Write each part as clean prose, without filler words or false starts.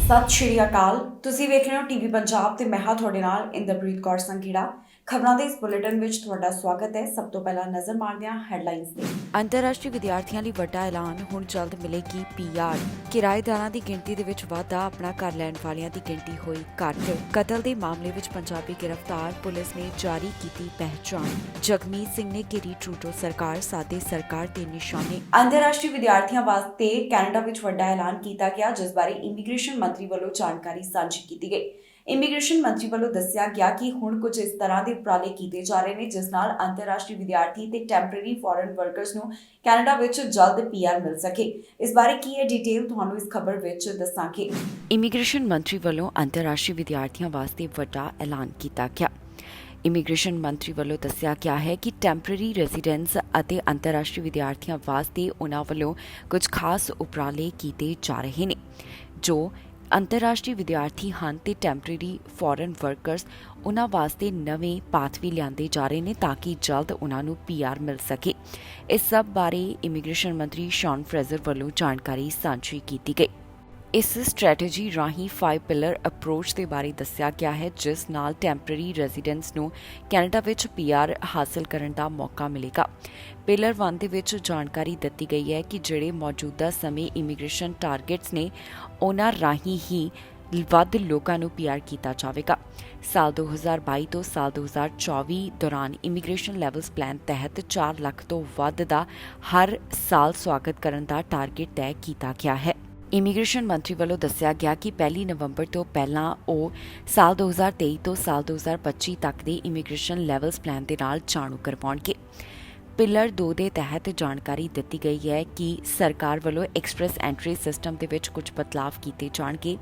ਸਤਿ ਸ਼੍ਰੀ ਅਕਾਲ। ਤੁਸੀਂ ਵੇਖ ਰਹੇ ਹੋ ਟੀਵੀ ਪੰਜਾਬ ਤੇ ਮੈਂ ਹਾਂ ਤੁਹਾਡੇ ਨਾਲ ਇੰਦਰਪ੍ਰੀਤ ਕੌਰ ਸੰਘੇੜਾ। ਖਬਰਾਂ ਦੇ ਇਸ ਬੁਲੇਟਿਨ ਵਿੱਚ ਤੁਹਾਡਾ ਸਵਾਗਤ ਹੈ। ਸਭ ਤੋਂ ਪਹਿਲਾਂ ਨਜ਼ਰ ਮਾਰਦੇ ਹਾਂ ਹੈਡਲਾਈਨਸ ਤੇ। ਅੰਤਰਰਾਸ਼ਟਰੀ ਵਿਦਿਆਰਥੀਆਂ ਲਈ ਵੱਡਾ ਐਲਾਨ, ਹੁਣ ਜਲਦ ਮਿਲੇਗੀ ਪੀਆਰ। ਕਿਰਾਏਦਾਰਾਂ ਦੀ ਗਿਣਤੀ ਦੇ ਵਿੱਚ ਵਾਧਾ, ਆਪਣਾ ਘਰ ਲੈਣ ਵਾਲਿਆਂ ਦੀ ਗਿਣਤੀ ਹੋਈ ਘੱਟ। ਕਤਲ ਦੇ ਮਾਮਲੇ ਵਿੱਚ ਪੰਜਾਬੀ ਗ੍ਰਿਫਤਾਰ, ਪੁਲਿਸ ਨੇ ਜਾਰੀ ਕੀਤੀ ਪਹਿਚਾਣ। ਜਗਮੀਤ ਸਿੰਘ ਨੇ ਘੇਰੀ ਟਰੂਡੋ ਸਰਕਾਰ, ਸਾਦੇ ਸਰਕਾਰ ਤੇ ਨਿਸ਼ਾਨੇ। ਅੰਤਰਰਾਸ਼ਟਰੀ ਵਿਦਿਆਰਥੀਆਂ ਵਾਸਤੇ ਕੈਨੇਡਾ ਵਿੱਚ ਵੱਡਾ ਐਲਾਨ ਕੀਤਾ ਗਿਆ, ਜਿਸ ਬਾਰੇ ਇਮੀਗ੍ਰੇਸ਼ਨ ਮੰਤਰੀ ਵੱਲੋਂ ਜਾਣਕਾਰੀ ਸਾਂਝੀ ਕੀਤੀ ਗਈ। ਇਮੀਗ੍ਰੇਸ਼ਨ ਮੰਤਰੀ ਵੱਲੋਂ ਦੱਸਿਆ ਗਿਆ ਕਿ ਹੁਣ ਕੁਝ ਇਸ ਤਰ੍ਹਾਂ ਦੇ ਉਪਰਾਲੇ ਕੀਤੇ ਜਾ ਰਹੇ ਨੇ ਜਿਸ ਨਾਲ ਅੰਤਰਰਾਸ਼ਟਰੀ ਵਿਦਿਆਰਥੀ ਤੇ ਟੈਂਪਰੇਰੀ ਫੋਰਨ ਵਰਕਰਸ ਨੂੰ ਕੈਨੇਡਾ ਵਿੱਚ ਜਲਦ ਪੀਆਰ ਮਿਲ ਸਕੇ। ਇਸ ਬਾਰੇ ਕੀ ਹੈ ਡਿਟੇਲ ਤੁਹਾਨੂੰ ਇਸ ਖਬਰ ਵਿੱਚ ਦੱਸਾਂਗੇ। ਇਮੀਗ੍ਰੇਸ਼ਨ ਮੰਤਰੀ ਵੱਲੋਂ ਅੰਤਰਰਾਸ਼ਟਰੀ ਵਿਦਿਆਰਥੀਆਂ ਵਾਸਤੇ ਵੱਡਾ ਐਲਾਨ ਕੀਤਾ ਗਿਆ। ਇਮੀਗ੍ਰੇਸ਼ਨ ਮੰਤਰੀ ਵੱਲੋਂ ਦੱਸਿਆ ਗਿਆ ਹੈ ਕਿ ਟੈਂਪਰੇਰੀ ਰੈਜ਼ੀਡੈਂਸ ਅਤੇ ਅੰਤਰਰਾਸ਼ਟਰੀ ਵਿਦਿਆਰਥੀਆਂ ਵਾਸਤੇ ਉਨ੍ਹਾਂ ਵੱਲੋਂ ਕੁਝ ਖਾਸ ਉਪਰਾਲੇ ਕੀਤੇ ਜਾ ਰਹੇ ਨੇ। ਜੋ ਅੰਤਰਰਾਸ਼ਟਰੀ ਵਿਦਿਆਰਥੀ ਹਨ ਤੇ ਟੈਂਪਰੇਰੀ ਫੋਰਨ ਵਰਕਰਸ, ਉਨ੍ਹਾਂ ਵਾਸਤੇ ਨਵੇਂ ਪਾਥਵੇ ਲਿਆਂਦੇ ਜਾ ਰਹੇ ਨੇ ਤਾਂ ਕਿ ਜਲਦ ਉਨ੍ਹਾਂ ਨੂੰ ਪੀਆਰ ਮਿਲ ਸਕੇ। ਇਸ ਸਭ ਬਾਰੇ ਇਮੀਗ੍ਰੇਸ਼ਨ ਮੰਤਰੀ ਸ਼ੌਨ ਫਰੇਜ਼ਰ ਵੱਲੋਂ ਜਾਣਕਾਰੀ ਸਾਂਝੀ ਕੀਤੀ ਗਈ। ਇਸ ਸਟ੍ਰੈਟੇਜੀ ਰਾਹੀਂ 5 ਪਿਲਰ ਅਪਰੋਚ ਦੇ ਬਾਰੇ ਦੱਸਿਆ ਗਿਆ ਹੈ, ਜਿਸ ਨਾਲ ਟੈਂਪਰੇਰੀ ਰੈਜ਼ੀਡੈਂਸ ਨੂੰ ਕੈਨੇਡਾ ਵਿੱਚ ਪੀਆਰ ਹਾਸਲ ਕਰਨ ਦਾ ਮੌਕਾ ਮਿਲੇਗਾ। ਪਿਲਰ 1 ਦੇ ਵਿੱਚ ਜਾਣਕਾਰੀ ਦਿੱਤੀ ਗਈ ਹੈ ਕਿ ਜਿਹੜੇ ਮੌਜੂਦਾ ਸਮੇਂ ਇਮੀਗ੍ਰੇਸ਼ਨ ਟਾਰਗੇਟਸ ਨੇ, ਉਹਨਾਂ ਰਾਹੀਂ ਹੀ ਵੱਧ ਲੋਕਾਂ ਨੂੰ ਪੀਆਰ ਕੀਤਾ ਜਾਵੇਗਾ। ਸਾਲ 2022 ਤੋਂ ਸਾਲ 2024 ਦੌਰਾਨ ਇਮੀਗ੍ਰੇਸ਼ਨ ਲੈਵਲਸ ਪਲਾਨ ਤਹਿਤ 4 ਲੱਖ ਤੋਂ ਵੱਧ ਦਾ ਹਰ ਸਾਲ ਸਵਾਗਤ ਕਰਨ ਦਾ ਟਾਰਗੇਟ ਤੈਅ ਕੀਤਾ ਗਿਆ ਹੈ। ਇਮੀਗ੍ਰੇਸ਼ਨ ਮੰਤਰੀ ਵੱਲੋਂ ਦੱਸਿਆ ਗਿਆ ਕਿ 1 ਨਵੰਬਰ ਤੋਂ ਪਹਿਲਾਂ ਉਹ ਸਾਲ 2023 ਤੋਂ ਸਾਲ 2025 ਤੱਕ ਦੇ ਇਮੀਗ੍ਰੇਸ਼ਨ ਲੈਵਲਸ ਪਲਾਨ ਦੇ ਨਾਲ ਜਾਣੂ ਕਰਵਾਉਣਗੇ। ਪਿਲਰ 2 ਦੇ ਤਹਿਤ ਜਾਣਕਾਰੀ ਦਿੱਤੀ ਗਈ ਹੈ ਕਿ ਸਰਕਾਰ ਵੱਲੋਂ ਐਕਸਪ੍ਰੈਸ ਐਂਟਰੀ ਸਿਸਟਮ ਦੇ ਵਿੱਚ ਕੁਝ ਬਦਲਾਅ ਕੀਤੇ ਜਾਣਗੇ।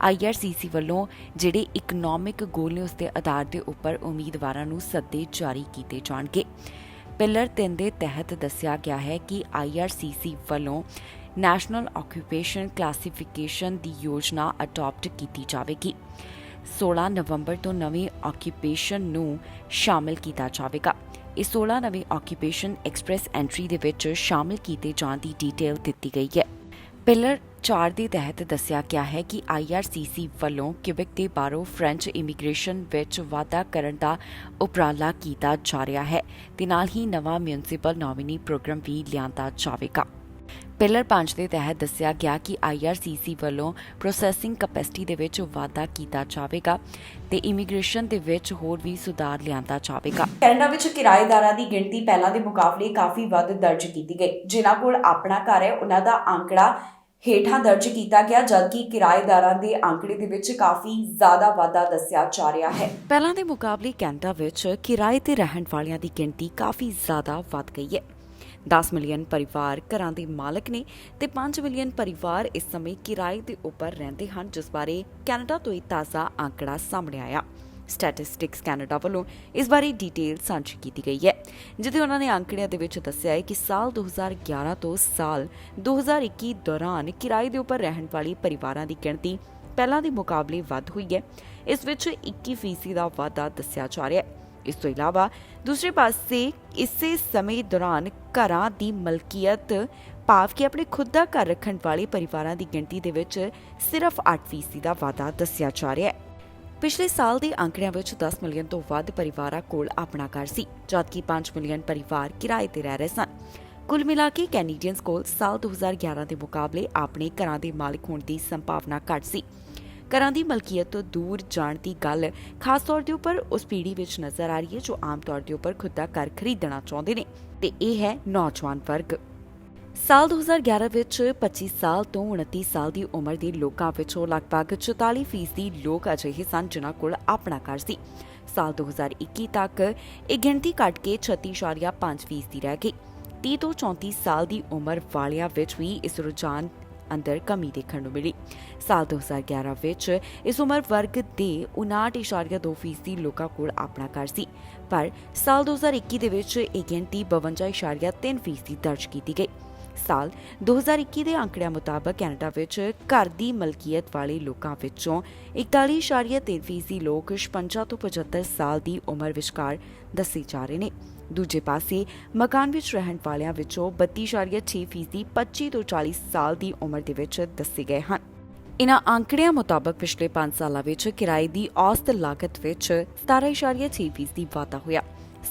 IRCC ਵੱਲੋਂ ਜਿਹੜੇ ਇਕਨੋਮਿਕ ਗੋਲ ਨੇ, ਉਸ ਦੇ ਆਧਾਰ ਦੇ ਉੱਪਰ ਉਮੀਦਵਾਰਾਂ ਨੂੰ ਸੱਦੇ ਜਾਰੀ ਕੀਤੇ ਜਾਣਗੇ। ਪਿਲਰ 3 ਦੇ ਤਹਿਤ ਦੱਸਿਆ ਗਿਆ ਹੈ ਕਿ IRCC ਵੱਲੋਂ ਨੈਸ਼ਨਲ ਆਕੂਪੇਸ਼ਨ ਕਲਾਸੀਫਿਕੇਸ਼ਨ ਦੀ ਯੋਜਨਾ ਅਡਾਪਟ ਕੀਤੀ ਜਾਵੇਗੀ। 16 ਨਵੰਬਰ ਤੋਂ ਨਵੀਂ ਆਕੂਪੇਸ਼ਨ ਨੂੰ ਸ਼ਾਮਲ ਕੀਤਾ ਜਾਵੇਗਾ। ਇਹ 16 ਨਵੇਂ ਆਕੂਪੇਸ਼ਨ ਐਕਸਪ੍ਰੈਸ ਐਂਟਰੀ ਦੇ ਵਿੱਚ ਸ਼ਾਮਲ ਕੀਤੇ ਜਾਣ ਦੀ ਡਿਟੇਲ ਦਿੱਤੀ ਗਈ ਹੈ। ਪਿਲਰ 4 ਦੇ ਤਹਿਤ ਦੱਸਿਆ ਗਿਆ ਹੈ ਕਿ IRCC ਵੱਲੋਂ ਕਿਊਬਿਕ ਦੇ ਬਾਹਰੋਂ ਫ੍ਰੈਂਚ ਇਮੀਗ੍ਰੇਸ਼ਨ ਵਿੱਚ ਵਾਧਾ ਕਰਨ ਦਾ ਉਪਰਾਲਾ ਕੀਤਾ ਜਾ ਰਿਹਾ ਹੈ ਤੇ ਨਾਲ ਹੀ ਨਵਾਂ ਮਿਊਨਿਸਪਲ ਨੋਮੀਨੀ ਪ੍ਰੋਗਰਾਮ ਵੀ ਲਿਆਂਦਾ ਜਾਵੇਗਾ। ਪਿਲਰ 5 ਦੇ ਤਹਿਤ ਦੱਸਿਆ ਗਿਆ ਕਿ IRCC ਵੱਲੋਂ ਪ੍ਰੋਸੈਸਿੰਗ ਕੈਪੈਸਿਟੀ ਦੇ ਵਿੱਚ ਵਾਧਾ ਕੀਤਾ ਜਾਵੇਗਾ ਤੇ ਇਮੀਗ੍ਰੇਸ਼ਨ ਦੇ ਵਿੱਚ ਹੋਰ ਵੀ ਸੁਧਾਰ ਲਿਆਂਦਾ ਜਾਵੇਗਾ। ਕੈਨੇਡਾ ਵਿੱਚ ਕਿਰਾਏਦਾਰਾਂ ਦੀ ਗਿਣਤੀ ਪਹਿਲਾਂ ਦੇ ਮੁਕਾਬਲੇ ਕਾਫੀ ਵੱਧ ਦਰਜ ਕੀਤੀ ਗਈ। ਜਿਨ੍ਹਾਂ ਕੋਲ ਆਪਣਾ ਘਰ ਹੈ, ਉਹਨਾਂ ਦਾ ਅੰਕੜਾ ਹੇਠਾਂ ਦਰਜ ਕੀਤਾ ਗਿਆ, ਜਦਕਿ ਕਿਰਾਏਦਾਰਾਂ ਦੇ ਅੰਕੜੇ ਦੇ ਵਿੱਚ ਕਾਫੀ ਜ਼ਿਆਦਾ ਵਾਧਾ ਦੱਸਿਆ ਜਾ ਰਿਹਾ ਹੈ। ਪਹਿਲਾਂ ਦੇ ਮੁਕਾਬਲੇ ਕੈਨੇਡਾ ਵਿੱਚ ਕਿਰਾਏ ਤੇ ਰਹਿਣ ਵਾਲਿਆਂ ਦੀ ਗਿਣਤੀ ਕਾਫੀ ਜ਼ਿਆਦਾ ਵੱਧ ਗਈ ਹੈ। 10 ਮਿਲੀਅਨ ਪਰਿਵਾਰ ਘਰਾਂ ਦੇ ਮਾਲਕ ਨੇ ਤੇ 5 ਮਿਲੀਅਨ ਪਰਿਵਾਰ ਇਸ ਸਮੇਂ ਕਿਰਾਏ ਦੇ ਉੱਪਰ ਰਹਿੰਦੇ ਹਨ, ਜਿਸ ਬਾਰੇ ਕੈਨੇਡਾ ਤੋਂ ਇੱਕ ਤਾਜ਼ਾ ਅੰਕੜਾ ਸਾਹਮਣੇ ਆਇਆ। ਸਟੈਟਿਸਟਿਕਸ ਕੈਨੇਡਾ ਵੱਲੋਂ ਇਸ ਬਾਰੇ ਡਿਟੇਲ ਸਾਂਝੀ ਕੀਤੀ ਗਈ ਹੈ, ਜਿੱਥੇ ਉਹਨਾਂ ਨੇ ਅੰਕੜਿਆਂ ਦੇ ਵਿੱਚ ਦੱਸਿਆ ਹੈ ਕਿ ਸਾਲ 2011 ਤੋਂ ਸਾਲ 2021 ਦੌਰਾਨ ਕਿਰਾਏ ਦੇ ਉੱਪਰ ਰਹਿਣ ਵਾਲੇ ਪਰਿਵਾਰਾਂ ਦੀ ਗਿਣਤੀ ਪਹਿਲਾਂ ਦੇ ਮੁਕਾਬਲੇ ਵੱਧ ਹੋਈ ਹੈ। ਇਸ ਵਿੱਚ 21% ਦਾ ਵਾਧਾ ਦੱਸਿਆ ਜਾ ਰਿਹਾ ਹੈ। ਇਸ ਤੋਂ ਇਲਾਵਾ ਦੂਸਰੇ ਪਾਸੇ ਇਸੇ ਸਮੇਂ ਦੌਰਾਨ ਘਰਾਂ ਦੀ ਮਲਕੀਅਤ ਭਾਵ ਕਿ ਆਪਣੇ ਖੁਦ ਦਾ ਘਰ ਰੱਖਣ ਵਾਲੇ ਪਰਿਵਾਰਾਂ ਦੀ ਗਿਣਤੀ ਦੇ ਵਿੱਚ ਸਿਰਫ 8% ਦਾ ਵਾਧਾ ਦੱਸਿਆ ਜਾ ਰਿਹਾ ਹੈ। ਪਿਛਲੇ ਸਾਲ ਦੇ ਅੰਕੜਿਆਂ ਵਿੱਚ 10 ਮਿਲੀਅਨ ਤੋਂ ਵੱਧ ਪਰਿਵਾਰਾਂ ਕੋਲ ਆਪਣਾ ਘਰ ਸੀ, ਜਦਕਿ 5 ਮਿਲੀਅਨ ਪਰਿਵਾਰ ਕਿਰਾਏ ਤੇ ਰਹਿ ਰਹੇ ਸਨ। ਕੁੱਲ ਮਿਲਾ ਕੇ ਕੈਨੇਡੀਅਨਸ ਕੋਲ ਸਾਲ 2011 ਦੇ ਮੁਕਾਬਲੇ ਆਪਣੇ ਘਰਾਂ ਦੇ ਮਾਲਕ ਹੋਣ ਦੀ ਸੰਭਾਵਨਾ ਘੱਟ ਸੀ। ਘਰਾਂ ਦੀ ਮਲਕੀਅਤ ਤੋਂ ਦੂਰ ਜਾਣ ਦੀ ਗੱਲ ਖਾਸ ਤੌਰ ਦੇ ਉੱਪਰ ਉਸ ਪੀੜ੍ਹੀ ਵਿੱਚ ਨਜ਼ਰ ਆ ਰਹੀ ਹੈ ਜੋ ਆਮ ਤੌਰ ਦੇ ਉੱਪਰ ਖੁਦ ਦਾ ਘਰ ਖਰੀਦਣਾ ਚਾਹੁੰਦੇ ਨੇ, ਤੇ ਇਹ ਹੈ ਨੌਜਵਾਨ ਵਰਗ। ਸਾਲ 2011 ਵਿੱਚ 25 ਸਾਲ ਤੋਂ 29 ਸਾਲ ਦੀ ਉਮਰ ਦੇ ਲੋਕਾਂ ਵਿੱਚੋਂ ਲਗਭਗ 44% ਲੋਕ ਅਜਿਹੇ ਸਨ ਜਿਨ੍ਹਾਂ ਕੋਲ ਆਪਣਾ ਘਰ ਸੀ। ਸਾਲ 2021 ਤੱਕ ਇਹ ਗਿਣਤੀ ਘਟ ਕੇ 36.5% ਰਹਿ ਗਈ। 30 ਤੋਂ 34 ਸਾਲ ਦੀ ਉਮਰ ਵਾਲਿਆਂ ਵਿੱਚ ਵੀ ਇਸ ਰੁਝਾਨ ਅੰਦਰ ਕਮੀ ਦੇਖਣ ਨੂੰ ਮਿਲੀ। ਸਾਲ 2011 ਵਿੱਚ ਇਸ ਉਮਰ ਵਰਗ ਦੇ 59.2% ਲੋਕਾਂ ਕੋਲ ਆਪਣਾ ਘਰ ਸੀ, ਪਰ ਸਾਲ 2021 ਦੇ ਵਿੱਚ ਇਹ ਗਿਣਤੀ 52.3% ਦਰਜ ਕੀਤੀ ਗਈ। ਸਾਲ 2021 ਦੇ ਅੰਕੜਿਆਂ ਮੁਤਾਬਕ ਕੈਨੇਡਾ ਵਿੱਚ ਘਰ ਦੀ ਮਲਕੀਅਤ ਵਾਲੇ ਲੋਕਾਂ ਵਿੱਚੋਂ 41.3% ਲੋਕ 56 ਤੋਂ 75 ਸਾਲ ਦੀ ਉਮਰ ਵਿਚਕਾਰ ਦੱਸੇ ਜਾ ਰਹੇ ਨੇ। ਦੂਜੇ ਪਾਸੇ ਮਕਾਨ ਵਿੱਚ ਰਹਿਣ ਵਾਲਿਆਂ ਵਿੱਚੋਂ 32.6% 25 ਤੋਂ 40 ਸਾਲ ਦੀ ਉਮਰ ਦੇ ਵਿੱਚ ਦੱਸੇ ਗਏ ਹਨ। ਇਨ੍ਹਾਂ ਅੰਕੜਿਆਂ ਮੁਤਾਬਕ ਪਿਛਲੇ 5 ਸਾਲਾਂ ਵਿੱਚ ਕਿਰਾਏ ਦੀ ਔਸਤ ਲਾਗਤ ਵਿੱਚ 17.6% ਵਾਧਾ ਹੋਇਆ।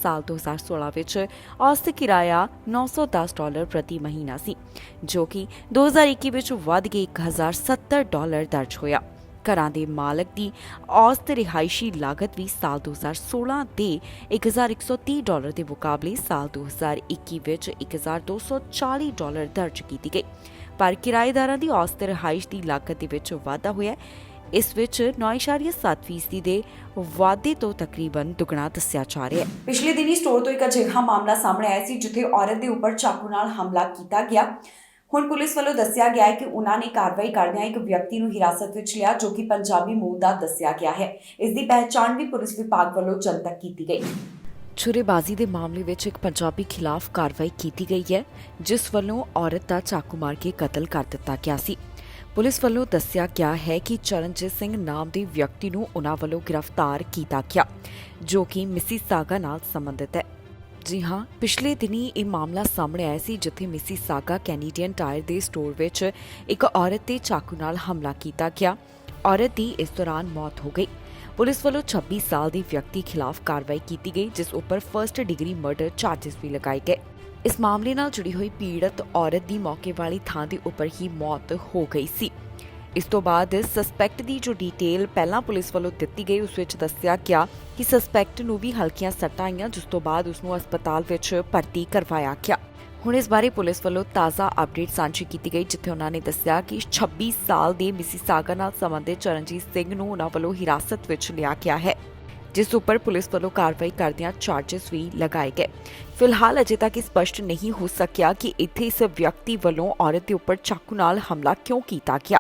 ਸਾਲ 2016 ਵਿੱਚ ਔਸਤ ਕਿਰਾਇਆ $910 ਪ੍ਰਤੀ ਮਹੀਨਾ ਸੀ, ਜੋ ਕਿ 2021 ਵਿੱਚ ਵੱਧ ਕੇ $1070 ਦਰਜ ਹੋਇਆ। ਘਰਾਂ ਦੇ ਮਾਲਕ ਦੀ ਔਸਤ ਰਿਹਾਇਸ਼ੀ ਲਾਗਤ ਵੀ ਸਾਲ 2016 ਦੇ $1130 ਦੇ ਮੁਕਾਬਲੇ ਸਾਲ 2021 ਵਿੱਚ $1240 ਦਰਜ ਕੀਤੀ ਗਈ। ਪਰ ਕਿਰਾਏਦਾਰਾਂ ਦੀ ਔਸਤ ਰਿਹਾਇਸ਼ ਦੀ ਲਾਗਤ ਦੇ ਵਿੱਚ ਵਾਧਾ ਹੋਇਆ। ਇਸ ਵਿੱਚ 9.7% ਦੇ ਵਾਧੇ ਤੋਂ ਤਕਰੀਬਨ ਦੁੱਗਣਾ ਦੱਸਿਆ ਜਾ ਰਿਹਾ ਹੈ। ਪਿਛਲੇ ਦਿਨੀ ਸਟੋਰ ਤੋਂ ਇੱਕ ਅਜਿਹਾ ਮਾਮਲਾ ਸਾਹਮਣੇ ਆਇਆ ਸੀ ਜਿੱਥੇ ਔਰਤ ਦੇ ਉੱਪਰ ਚਾਕੂ ਨਾਲ ਹਮਲਾ ਕੀਤਾ ਗਿਆ। ਹੁਣ ਪੁਲਿਸ ਵੱਲੋਂ ਦੱਸਿਆ ਗਿਆ ਹੈ ਕਿ ਉਹਨਾਂ ਨੇ ਕਾਰਵਾਈ ਕਰਦਿਆਂ ਇੱਕ ਵਿਅਕਤੀ ਨੂੰ ਹਿਰਾਸਤ ਵਿੱਚ ਲਿਆ ਜੋ ਕਿ ਪੰਜਾਬੀ ਮੂਲ ਦਾ ਦੱਸਿਆ ਗਿਆ ਹੈ। ਇਸ ਦੀ ਪਹਿਚਾਣ ਵੀ ਪੁਲਿਸ ਵਿਭਾਗ ਵੱਲੋਂ ਜਨਤਕ ਕੀਤੀ ਗਈ। ਛੁਰੇਬਾਜ਼ੀ ਦੇ ਮਾਮਲੇ ਵਿੱਚ ਇੱਕ ਪੰਜਾਬੀ ਖਿਲਾਫ ਕਾਰਵਾਈ ਕੀਤੀ ਗਈ ਹੈ, ਜਿਸ ਵੱਲੋਂ ਔਰਤ ਦਾ ਚਾਕੂ ਮਾਰ ਕੇ ਕਤਲ ਕਰ ਦਿੱਤਾ ਗਿਆ ਸੀ। ਪੁਲਿਸ ਵੱਲੋਂ ਦੱਸਿਆ ਗਿਆ ਹੈ ਕਿ ਚਰਨਜੀਤ ਸਿੰਘ ਨਾਮ ਦੇ ਵਿਅਕਤੀ ਨੂੰ ਉਨ੍ਹਾਂ ਵੱਲੋਂ ਗ੍ਰਿਫਤਾਰ ਕੀਤਾ ਗਿਆ, ਜੋ ਕਿ ਮਿਸੀਸਾਗਾ ਨਾਲ ਸੰਬੰਧਿਤ ਹੈ। ਜੀ ਹਾਂ, ਪਿਛਲੇ ਦਿਨੀ ਇਹ ਮਾਮਲਾ ਸਾਹਮਣੇ ਆਇਆ ਸੀ ਜਿੱਥੇ ਮਿਸੀਸਾਗਾ ਕੈਨੇਡੀਅਨ ਟਾਇਰ ਦੇ ਸਟੋਰ ਵਿੱਚ ਇੱਕ ਔਰਤ ਤੇ ਚਾਕੂ ਨਾਲ ਹਮਲਾ ਕੀਤਾ ਗਿਆ। ਔਰਤ ਦੀ ਇਸ ਦੌਰਾਨ ਮੌਤ ਹੋ ਗਈ। ਪੁਲਿਸ ਵੱਲੋਂ 26 ਸਾਲ ਦੇ ਵਿਅਕਤੀ ਖਿਲਾਫ ਕਾਰਵਾਈ ਕੀਤੀ ਗਈ, ਜਿਸ ਉੱਪਰ ਫਰਸਟ ਡਿਗਰੀ ਮਰਡਰ ਚਾਰਜਸ ਵੀ ਲਗਾਏ ਗਏ। ਇਸ ਮਾਮਲੇ ਨਾਲ ਜੁੜੀ ਹੋਈ ਪੀੜਤ ਔਰਤ ਦੀ ਮੌਕੇ ਵਾਲੀ ਥਾਂ ਦੇ ਉੱਪਰ ਹੀ ਮੌਤ ਹੋ ਗਈ ਸੀ। ਇਸ ਤੋਂ ਬਾਅਦ ਸਸਪੈਕਟ ਦੀ ਜੋ ਡਿਟੇਲ ਪਹਿਲਾਂ ਪੁਲਿਸ ਵੱਲੋਂ ਦਿੱਤੀ ਗਈ, ਉਸ ਵਿੱਚ ਦੱਸਿਆ ਗਿਆ ਕਿ ਸਸਪੈਕਟ ਨੂੰ ਵੀ ਹਲਕੀਆਂ ਸੱਟਾਂ ਆਈਆਂ, ਜਿਸ ਤੋਂ ਬਾਅਦ ਉਸ ਨੂੰ ਹਸਪਤਾਲ ਵਿੱਚ ਭਰਤੀ ਕਰਵਾਇਆ ਗਿਆ। ਹੁਣ ਇਸ ਬਾਰੇ ਪੁਲਿਸ ਵੱਲੋਂ ਤਾਜ਼ਾ ਅਪਡੇਟ ਸਾਂਝੀ ਕੀਤੀ ਗਈ, ਜਿੱਥੇ ਉਹਨਾਂ ਨੇ ਦੱਸਿਆ ਕਿ 26 ਸਾਲ ਦੇ ਮਿਸੀਸਾਗਾ ਨਾਲ ਸੰਬੰਧਿਤ ਚਰਨਜੀਤ ਸਿੰਘ ਨੂੰ ਉਹਨਾਂ ਵੱਲੋਂ ਹਿਰਾਸਤ ਵਿੱਚ ਲਿਆ ਗਿਆ ਹੈ, ਜਿਸ ਉੱਪਰ ਪੁਲਿਸ ਵੱਲੋਂ ਕਾਰਵਾਈ ਕਰਦਿਆਂ ਚਾਰਜਸ ਵੀ ਲਗਾਏ ਗਏ। ਫਿਲਹਾਲ ਅਜੇ ਤੱਕ ਇਹ ਸਪਸ਼ਟ ਨਹੀਂ ਹੋ ਸਕਿਆ ਕਿ ਇੱਥੇ ਇਸ ਵਿਅਕਤੀ ਵੱਲੋਂ ਔਰਤ ਦੇ ਉੱਪਰ ਚਾਕੂ ਨਾਲ ਹਮਲਾ ਕਿਉਂ ਕੀਤਾ ਗਿਆ।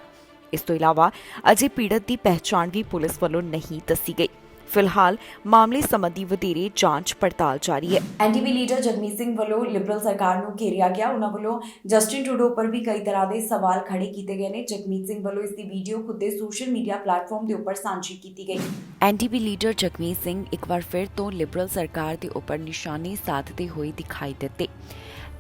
ਇਸ ਤੋਂ ਇਲਾਵਾ ਅਜੇ ਪੀੜਤ ਦੀ ਪਹਿਚਾਣ ਵੀ ਪੁਲਿਸ ਵੱਲੋਂ ਨਹੀਂ ਦੱਸੀ ਗਈ। ਫਿਲਹਾਲ ਮਾਮਲੇ ਸੰਬੰਧੀ ਵਧੇਰੇ ਜਾਂਚ ਪੜਤਾਲ ਜਾਰੀ ਹੈ। ਐਨਡੀਪੀ ਲੀਡਰ ਜਗਮੀਤ ਸਿੰਘ ਵੱਲੋਂ ਲਿਬਰਲ ਸਰਕਾਰ ਨੂੰ ਘੇਰਿਆ ਗਿਆ। ਉਹਨਾਂ ਵੱਲੋਂ ਜਸਟਿਨ ਟਰੂਡੋ ਉੱਪਰ ਵੀ ਕਈ ਤਰ੍ਹਾਂ ਦੇ ਸਵਾਲ ਖੜੇ ਕੀਤੇ ਗਏ ਨੇ। ਜਗਮੀਤ ਸਿੰਘ ਵੱਲੋਂ ਇਸ ਦੀ ਵੀਡੀਓ ਖੁਦ ਦੇ ਸੋਸ਼ਲ ਮੀਡੀਆ ਪਲੇਟਫਾਰਮ ਦੇ ਉੱਪਰ ਸਾਂਝੀ ਕੀਤੀ ਗਈ। ਐਨਡੀਪੀ ਲੀਡਰ ਜਗਮੀਤ ਸਿੰਘ ਇੱਕ ਵਾਰ ਫਿਰ ਤੋਂ ਲਿਬਰਲ ਸਰਕਾਰ ਦੇ ਉੱਪਰ ਨਿਸ਼ਾਨੇ ਸਾਧਦੇ ਹੋਏ ਦਿਖਾਈ ਦਿੱਤੇ।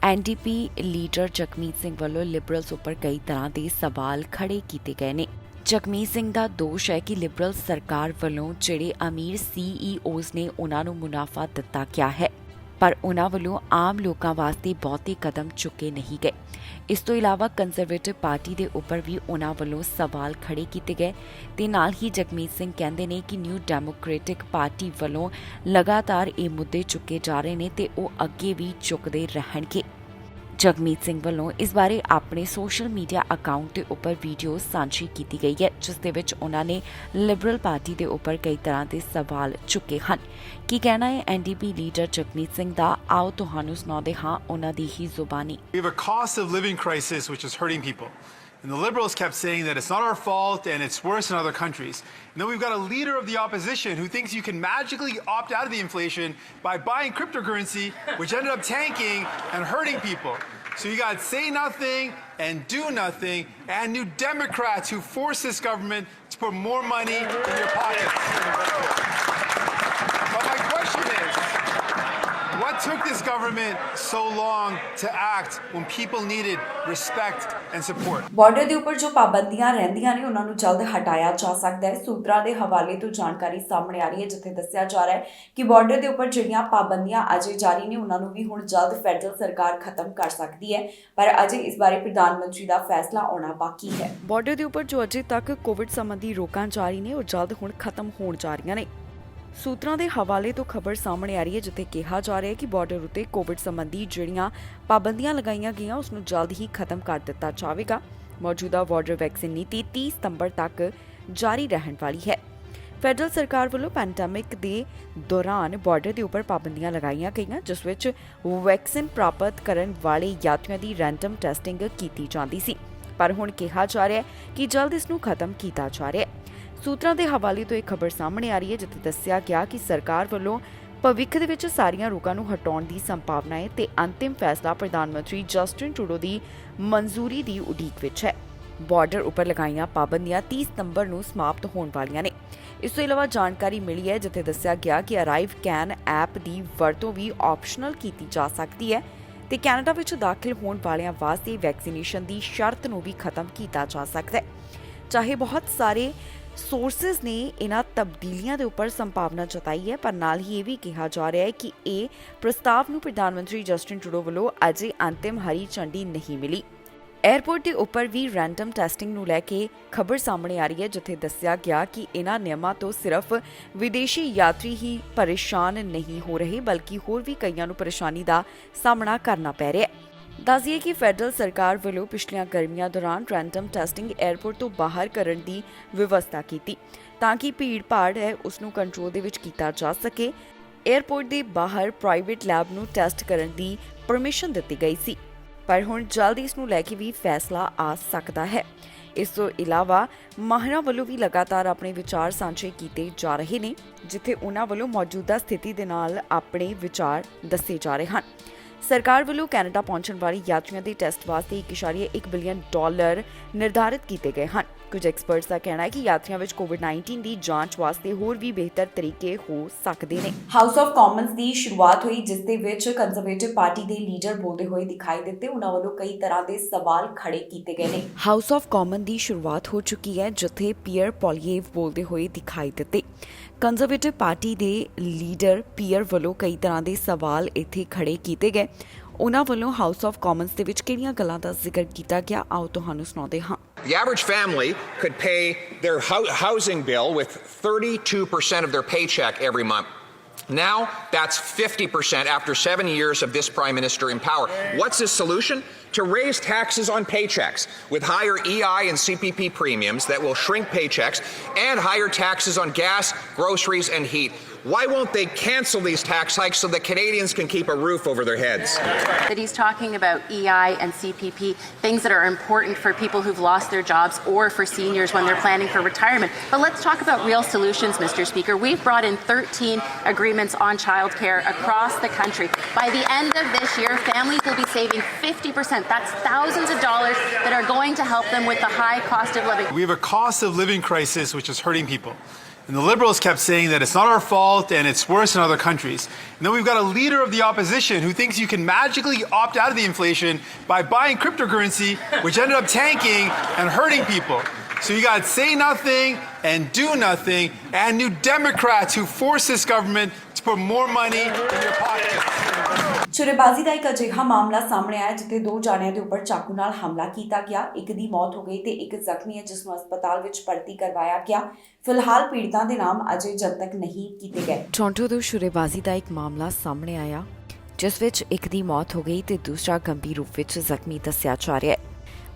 ਐਨਡੀਪੀ ਲੀਡਰ ਜਗਮੀਤ ਸਿੰਘ ਵੱਲੋਂ ਲਿਬਰਲਸ ਉੱਪਰ ਕਈ ਤਰ੍ਹਾਂ ਦੇ ਸਵਾਲ ਖੜੇ ਕੀਤੇ ਗਏ ਨੇ। ਜਗਮੀਤ ਸਿੰਘ ਦਾ ਦੋਸ਼ ਹੈ ਕਿ ਲਿਬਰਲ ਸਰਕਾਰ ਵੱਲੋਂ ਜਿਹੜੇ ਅਮੀਰ ਸੀਈਓਜ਼ ਨੇ ਉਹਨਾਂ ਨੂੰ ਮੁਨਾਫਾ ਦਿੱਤਾ ਗਿਆ ਹੈ, ਪਰ ਉਹਨਾਂ ਵੱਲੋਂ ਆਮ ਲੋਕਾਂ ਵਾਸਤੇ ਬਹੁਤੇ ਕਦਮ ਚੁੱਕੇ ਨਹੀਂ ਗਏ। ਇਸ ਤੋਂ ਇਲਾਵਾ ਕੰਜ਼ਰਵੇਟਿਵ ਪਾਰਟੀ ਦੇ ਉੱਪਰ ਵੀ ਉਹਨਾਂ ਵੱਲੋਂ ਸਵਾਲ ਖੜੇ ਕੀਤੇ ਗਏ ਤੇ ਨਾਲ ਹੀ ਜਗਮੀਤ ਸਿੰਘ ਕਹਿੰਦੇ ਨੇ ਕਿ ਨਿਊ ਡੈਮੋਕ੍ਰੈਟਿਕ ਪਾਰਟੀ ਵੱਲੋਂ ਲਗਾਤਾਰ ਇਹ ਮੁੱਦੇ ਚੁੱਕੇ ਜਾ ਰਹੇ ਨੇ ਤੇ ਉਹ ਅੱਗੇ ਵੀ ਚੁੱਕਦੇ ਰਹਿਣਗੇ। ਜਗਮੀਤ ਸਿੰਘ ਵੱਲੋਂ ਇਸ ਬਾਰੇ ਆਪਣੇ ਸੋਸ਼ਲ ਮੀਡੀਆ ਅਕਾਊਂਟ ਦੇ ਉੱਪਰ ਵੀਡੀਓ ਸਾਂਝੀ ਕੀਤੀ ਗਈ ਹੈ, ਜਿਸ ਦੇ ਵਿੱਚ ਉਹਨਾਂ ਨੇ ਲਿਬਰਲ ਪਾਰਟੀ ਦੇ ਉੱਪਰ ਕਈ ਤਰ੍ਹਾਂ ਦੇ ਸਵਾਲ ਚੁੱਕੇ ਹਨ। ਕੀ ਕਹਿਣਾ ਹੈ ਐਨਡੀਪੀ ਲੀਡਰ ਜਗਮੀਤ ਸਿੰਘ ਦਾ, ਆਓ ਤੁਹਾਨੂੰ ਸੁਣਾਉਂਦੇ ਹਾਂ ਉਹਨਾਂ ਦੀ ਹੀ ਜ਼ੁਬਾਨੀ। We have a cost of living crisis which is hurting people. And the Liberals kept saying that it's not our fault and it's worse in other countries. And then we've got a leader of the opposition who thinks you can magically opt out of the inflation by buying cryptocurrency, which ended up tanking and hurting people. So you got say nothing and do nothing, and New Democrats who force this government to put more money in your pockets. But my question is, what took this government so long to act when people needed respect and support? Border ਦੇ ਉੱਪਰ ਜੋ ਪਾਬੰਦੀਆਂ ਰਹਿੰਦੀਆਂ ਨੇ ਉਹਨਾਂ ਨੂੰ ਜਲਦ ਹਟਾਇਆ ਜਾ ਸਕਦਾ ਹੈ। ਸੂਤਰਾਂ ਦੇ ਹਵਾਲੇ ਤੋਂ ਜਾਣਕਾਰੀ ਸਾਹਮਣੇ ਆ ਰਹੀ ਹੈ, ਜਿੱਥੇ ਦੱਸਿਆ ਜਾ ਰਿਹਾ ਹੈ ਕਿ ਬਾਰਡਰ ਦੇ ਉੱਪਰ ਜਿਹੜੀਆਂ ਪਾਬੰਦੀਆਂ ਅਜੇ ਜਾਰੀ ਨੇ ਉਹਨਾਂ ਨੂੰ ਵੀ ਹੁਣ ਜਲਦ ਫੈਡਰਲ ਸਰਕਾਰ ਖਤਮ ਕਰ ਸਕਦੀ ਹੈ, ਪਰ ਅਜੇ ਇਸ ਬਾਰੇ ਪ੍ਰਧਾਨ ਮੰਤਰੀ ਦਾ ਫੈਸਲਾ ਆਉਣਾ ਬਾਕੀ ਹੈ। ਬਾਰਡਰ ਦੇ ਉੱਪਰ ਜੋ ਅਜੇ ਤੱਕ ਕੋਵਿਡ ਸੰਬੰਧੀ ਰੋਕਾਂ ਜਾਰੀ ਨੇ ਉਹ ਜਲਦ ਹੁਣ ਖਤਮ ਹੋਣ ਜਾ ਰਹੀਆਂ ਨੇ। ਸੂਤਰਾਂ ਦੇ ਹਵਾਲੇ ਤੋਂ ਖਬਰ ਸਾਹਮਣੇ ਆ ਰਹੀ ਹੈ, ਜਿੱਥੇ ਕਿਹਾ ਜਾ ਰਿਹਾ ਹੈ ਕਿ ਬਾਰਡਰ ਉੱਤੇ ਕੋਵਿਡ ਸੰਬੰਧੀ ਜਿਹੜੀਆਂ ਪਾਬੰਦੀਆਂ ਲਗਾਈਆਂ ਗਈਆਂ ਉਸ ਨੂੰ ਜਲਦ ਹੀ ਖਤਮ ਕਰ ਦਿੱਤਾ ਜਾਵੇਗਾ। ਮੌਜੂਦਾ ਬਾਰਡਰ ਵੈਕਸੀਨ ਨੀਤੀ 30 ਸਤੰਬਰ ਤੱਕ ਜਾਰੀ ਰਹਿਣ ਵਾਲੀ ਹੈ। ਫੈਡਰਲ ਸਰਕਾਰ ਵੱਲੋਂ ਪੈਂਡੈਮਿਕ ਦੇ ਦੌਰਾਨ ਬਾਰਡਰ ਦੇ ਉੱਪਰ ਪਾਬੰਦੀਆਂ ਲਗਾਈਆਂ ਗਈਆਂ, ਜਿਸ ਵਿੱਚ ਵੈਕਸੀਨ ਪ੍ਰਾਪਤ ਕਰਨ ਵਾਲੇ ਯਾਤਰੀਆਂ ਦੀ ਰੈਂਡਮ ਟੈਸਟਿੰਗ ਕੀਤੀ ਜਾਂਦੀ ਸੀ, ਪਰ ਹੁਣ ਕਿਹਾ ਜਾ ਰਿਹਾ ਹੈ ਕਿ ਜਲਦ ਇਸ ਨੂੰ ਖਤਮ ਕੀਤਾ ਜਾ ਰਿਹਾ ਹੈ। ਸੂਤਰਾਂ ਦੇ ਹਵਾਲੇ ਤੋਂ ਇਹ ਖਬਰ ਸਾਹਮਣੇ ਆ ਰਹੀ ਹੈ, ਜਿੱਥੇ ਦੱਸਿਆ ਗਿਆ ਕਿ ਸਰਕਾਰ ਵੱਲੋਂ ਭਵਿੱਖ ਦੇ ਵਿੱਚ ਸਾਰੀਆਂ ਰੋਕਾਂ ਨੂੰ ਹਟਾਉਣ ਦੀ ਸੰਭਾਵਨਾ ਹੈ ਤੇ ਅੰਤਿਮ ਫੈਸਲਾ ਪ੍ਰਧਾਨ ਮੰਤਰੀ ਜਸਟਿਨ ਟਰੂਡੋ ਦੀ ਮਨਜ਼ੂਰੀ ਦੀ ਉਡੀਕ ਵਿੱਚ ਹੈ। ਬਾਰਡਰ ਉੱਪਰ ਲਗਾਈਆਂ ਪਾਬੰਦੀਆਂ 30 ਸਤੰਬਰ ਨੂੰ ਸਮਾਪਤ ਹੋਣ ਵਾਲੀਆਂ ਨੇ। ਇਸ ਤੋਂ ਇਲਾਵਾ ਜਾਣਕਾਰੀ ਮਿਲੀ ਹੈ, ਜਿੱਥੇ ਦੱਸਿਆ ਗਿਆ ਕਿ ਅਰਾਈਵ ਕੈਨ ਐਪ ਦੀ ਵਰਤੋਂ ਵੀ ਆਪਸ਼ਨਲ ਕੀਤੀ ਜਾ ਸਕਦੀ ਹੈ ਤੇ ਕੈਨੇਡਾ ਵਿੱਚ ਦਾਖਲ ਹੋਣ ਵਾਲਿਆਂ ਵਾਸਤੇ ਵੈਕਸੀਨੇਸ਼ਨ ਦੀ ਸ਼ਰਤ ਨੂੰ ਵੀ ਖਤਮ ਕੀਤਾ ਜਾ ਸਕਦਾ ਹੈ। ਚਾਹੇ ਬਹੁਤ ਸਾਰੇ ਸੋਰਸਿਸ ਨੇ ਇਹਨਾਂ ਤਬਦੀਲੀਆਂ ਦੇ ਉੱਪਰ ਸੰਭਾਵਨਾ ਜਤਾਈ ਹੈ, ਪਰ ਨਾਲ ਹੀ ਇਹ ਵੀ ਕਿਹਾ ਜਾ ਰਿਹਾ ਹੈ ਕਿ ਇਹ ਪ੍ਰਸਤਾਵ ਨੂੰ ਪ੍ਰਧਾਨ ਮੰਤਰੀ ਜਸਟਿਨ ਟਰੂਡੋ ਵੱਲੋਂ ਅਜੇ ਅੰਤਿਮ ਹਰੀ ਝੰਡੀ ਨਹੀਂ ਮਿਲੀ। 에ਅਰਪੋਰਟ ਦੇ ਉੱਪਰ ਵੀ ਰੈਂਡਮ ਟੈਸਟਿੰਗ ਨੂੰ ਲੈ ਕੇ ਖਬਰ ਸਾਹਮਣੇ ਆ ਰਹੀ ਹੈ, ਜਿੱਥੇ ਦੱਸਿਆ ਗਿਆ ਕਿ ਇਹਨਾਂ ਨਿਯਮਾਂ ਤੋਂ ਸਿਰਫ ਵਿਦੇਸ਼ੀ ਯਾਤਰੀ ਹੀ ਪਰੇਸ਼ਾਨ ਨਹੀਂ ਹੋ ਰਹੇ, ਬਲਕਿ ਹੋਰ ਵੀ ਕਈਆਂ ਨੂੰ ਪਰੇਸ਼ਾਨੀ ਦਾ ਸਾਹਮਣਾ ਕਰਨਾ ਪੈ ਰਿਹਾ ਹੈ। ਦੱਸਿਏ ਕਿ ਫੈਡਰਲ ਸਰਕਾਰ ਵੱਲੋਂ ਪਿਛਲੀਆਂ ਗਰਮੀਆਂ ਦੌਰਾਨ ਰੈਂਡਮ ਟੈਸਟਿੰਗ 에ਅਰਪੋਰਟ ਤੋਂ ਬਾਹਰ ਕਰਨ ਦੀ ਵਿਵਸਥਾ ਕੀਤੀ ਤਾਂ ਕਿ ਭੀੜ-ਭਾੜ ਹੈ ਉਸ ਨੂੰ ਕੰਟਰੋਲ ਦੇ ਵਿੱਚ ਕੀਤਾ ਜਾ ਸਕੇ। 에ਅਰਪੋਰਟ ਦੇ ਬਾਹਰ ਪ੍ਰਾਈਵੇਟ ਲੈਬ ਨੂੰ ਟੈਸਟ ਕਰਨ ਦੀ ਪਰਮਿਸ਼ਨ ਦਿੱਤੀ ਗਈ ਸੀ, ਪਰ ਹੁਣ ਜਲਦੀ ਇਸ ਨੂੰ ਲੈ ਕੇ ਵੀ ਫੈਸਲਾ ਆ ਸਕਦਾ ਹੈ। ਇਸ ਤੋਂ ਇਲਾਵਾ ਮਾਹਿਰਾਂ ਵੱਲੋਂ ਵੀ ਲਗਾਤਾਰ ਆਪਣੇ ਵਿਚਾਰ ਸਾਂਝੇ ਕੀਤੇ ਜਾ ਰਹੇ ਨੇ, ਜਿੱਥੇ ਉਹਨਾਂ ਵੱਲੋਂ ਮੌਜੂਦਾ ਸਥਿਤੀ ਦੇ ਨਾਲ ਆਪਣੇ ਵਿਚਾਰ ਦੱਸੇ ਜਾ ਰਹੇ ਹਨ। ਸਰਕਾਰ ਵੱਲੋਂ ਕੈਨੇਡਾ ਪਹੁੰਚਣ ਵਾਲੇ ਯਾਤਰੀਆਂ ਦੇ ਟੈਸਟ ਵਾਸਤੇ $1.1 ਬਿਲੀਅਨ ਨਿਰਧਾਰਿਤ ਕੀਤੇ ਗਏ ਹਨ। ਕੁਝ ਐਕਸਪਰਟਸ ਦਾ ਕਹਿਣਾ ਹੈ ਕਿ ਯਾਤਰੀਆਂ ਵਿੱਚ ਕੋਵਿਡ-19 ਦੀ ਜਾਂਚ ਵਾਸਤੇ ਹੋਰ ਵੀ ਬਿਹਤਰ ਤਰੀਕੇ ਹੋ ਸਕਦੇ ਨੇ। ਹਾਊਸ ਆਫ ਕਾਮਨਸ ਦੀ ਸ਼ੁਰੂਆਤ ਹੋਈ, ਜਿਸ ਦੇ ਵਿੱਚ ਕੰਜ਼ਰਵੇਟਿਵ ਪਾਰਟੀ ਦੇ ਲੀਡਰ ਬੋਲਦੇ ਹੋਏ ਦਿਖਾਈ ਦਿੱਤੇ। ਉਹਨਾਂ ਵੱਲੋਂ ਕਈ ਤਰ੍ਹਾਂ ਦੇ ਸਵਾਲ ਖੜੇ ਕੀਤੇ ਗਏ ਨੇ। ਹਾਊਸ ਆਫ ਕਾਮਨ ਦੀ ਸ਼ੁਰੂਆਤ ਹੋ ਚੁੱਕੀ ਹੈ, ਜਿੱਥੇ ਪੀਅਰ ਪੋਲੀਏਵ ਬੋਲਦੇ ਹੋਏ ਦਿਖਾਈ ਦਿੱਤੇ। ਕੰਜ਼ਰਵੇਟਿਵ ਪਾਰਟੀ ਦੇ ਲੀਡਰ ਪੀਅਰ ਵੱਲੋਂ ਕਈ ਤਰ੍ਹਾਂ ਦੇ ਸਵਾਲ ਇੱਥੇ ਖੜੇ ਕੀਤੇ ਗਏ। ਉਹਨਾਂ ਵੱਲੋਂ ਹਾਊਸ ਆਫ ਕਾਮਨਸ ਦੇ ਵਿੱਚ ਕਿਹੜੀਆਂ ਗੱਲਾਂ ਦਾ ਜ਼ਿਕਰ ਕੀਤਾ ਗਿਆ, ਆਓ ਤੁਹਾਨੂੰ ਸੁਣਾਉਂਦੇ ਹਾਂ। The average family could pay their housing bill with 32% of their paycheck every month. Now, that's 50% after 7 years of this Prime Minister in power. What's his solution? To raise taxes on paychecks with higher EI and CPP premiums that will shrink paychecks and higher taxes on gas, groceries, and heat. Why won't they cancel these tax hikes so that Canadians can keep a roof over their heads? That he's talking about EI and CPP, things that are important for people who've lost their jobs or for seniors when they're planning for retirement. But let's talk about real solutions, Mr. Speaker. We've brought in 13 agreements on childcare across the country. By the end of this year, families will be saving 50%. That's thousands of dollars that are going to help them with the high cost of living. We have a cost of living crisis which is hurting people. And the Liberals kept saying that it's not our fault and it's worse in other countries. And then we've got a leader of the opposition who thinks you can magically opt out of the inflation by buying cryptocurrency, which ended up tanking and hurting people. So you got say nothing and do nothing, and New Democrats who force this government to put more money in your pockets. ਸ਼ੁਰੇਬਾਜ਼ੀ ਦਾ ਇੱਕ ਅਜਿਹਾ ਮਾਮਲਾ ਸਾਹਮਣੇ ਆਇਆ ਜਿੱਥੇ 2 ਜਾਣਿਆਂ ਦੇ ਉੱਪਰ ਚਾਕੂ ਨਾਲ ਹਮਲਾ ਕੀਤਾ ਗਿਆ। ਇੱਕ ਦੀ ਮੌਤ ਹੋ ਗਈ ਤੇ ਇੱਕ ਜ਼ਖਮੀ ਹੈ, ਜਿਸ ਨੂੰ ਹਸਪਤਾਲ ਵਿੱਚ ਭਰਤੀ ਕਰਵਾਇਆ ਗਿਆ। ਫਿਲਹਾਲ ਪੀੜਤਾਂ ਦੇ ਨਾਮ ਅਜੇ ਜਨਤਕ ਨਹੀਂ ਕੀਤੇ ਗਏ। ਟੋਰਾਂਟੋ ਤੋਂ ਸ਼ੁਰੇਬਾਜ਼ੀ ਦਾ ਇੱਕ ਮਾਮਲਾ ਸਾਹਮਣੇ ਆਇਆ, ਜਿਸ ਵਿੱਚ ਇੱਕ ਦੀ ਮੌਤ ਹੋ ਗਈ ਤੇ ਦੂਸਰਾ ਗੰਭੀਰ ਰੂਪ ਵਿੱਚ ਜ਼ਖਮੀ ਦੱਸਿਆ ਜਾ ਰਿਹਾ ਹੈ।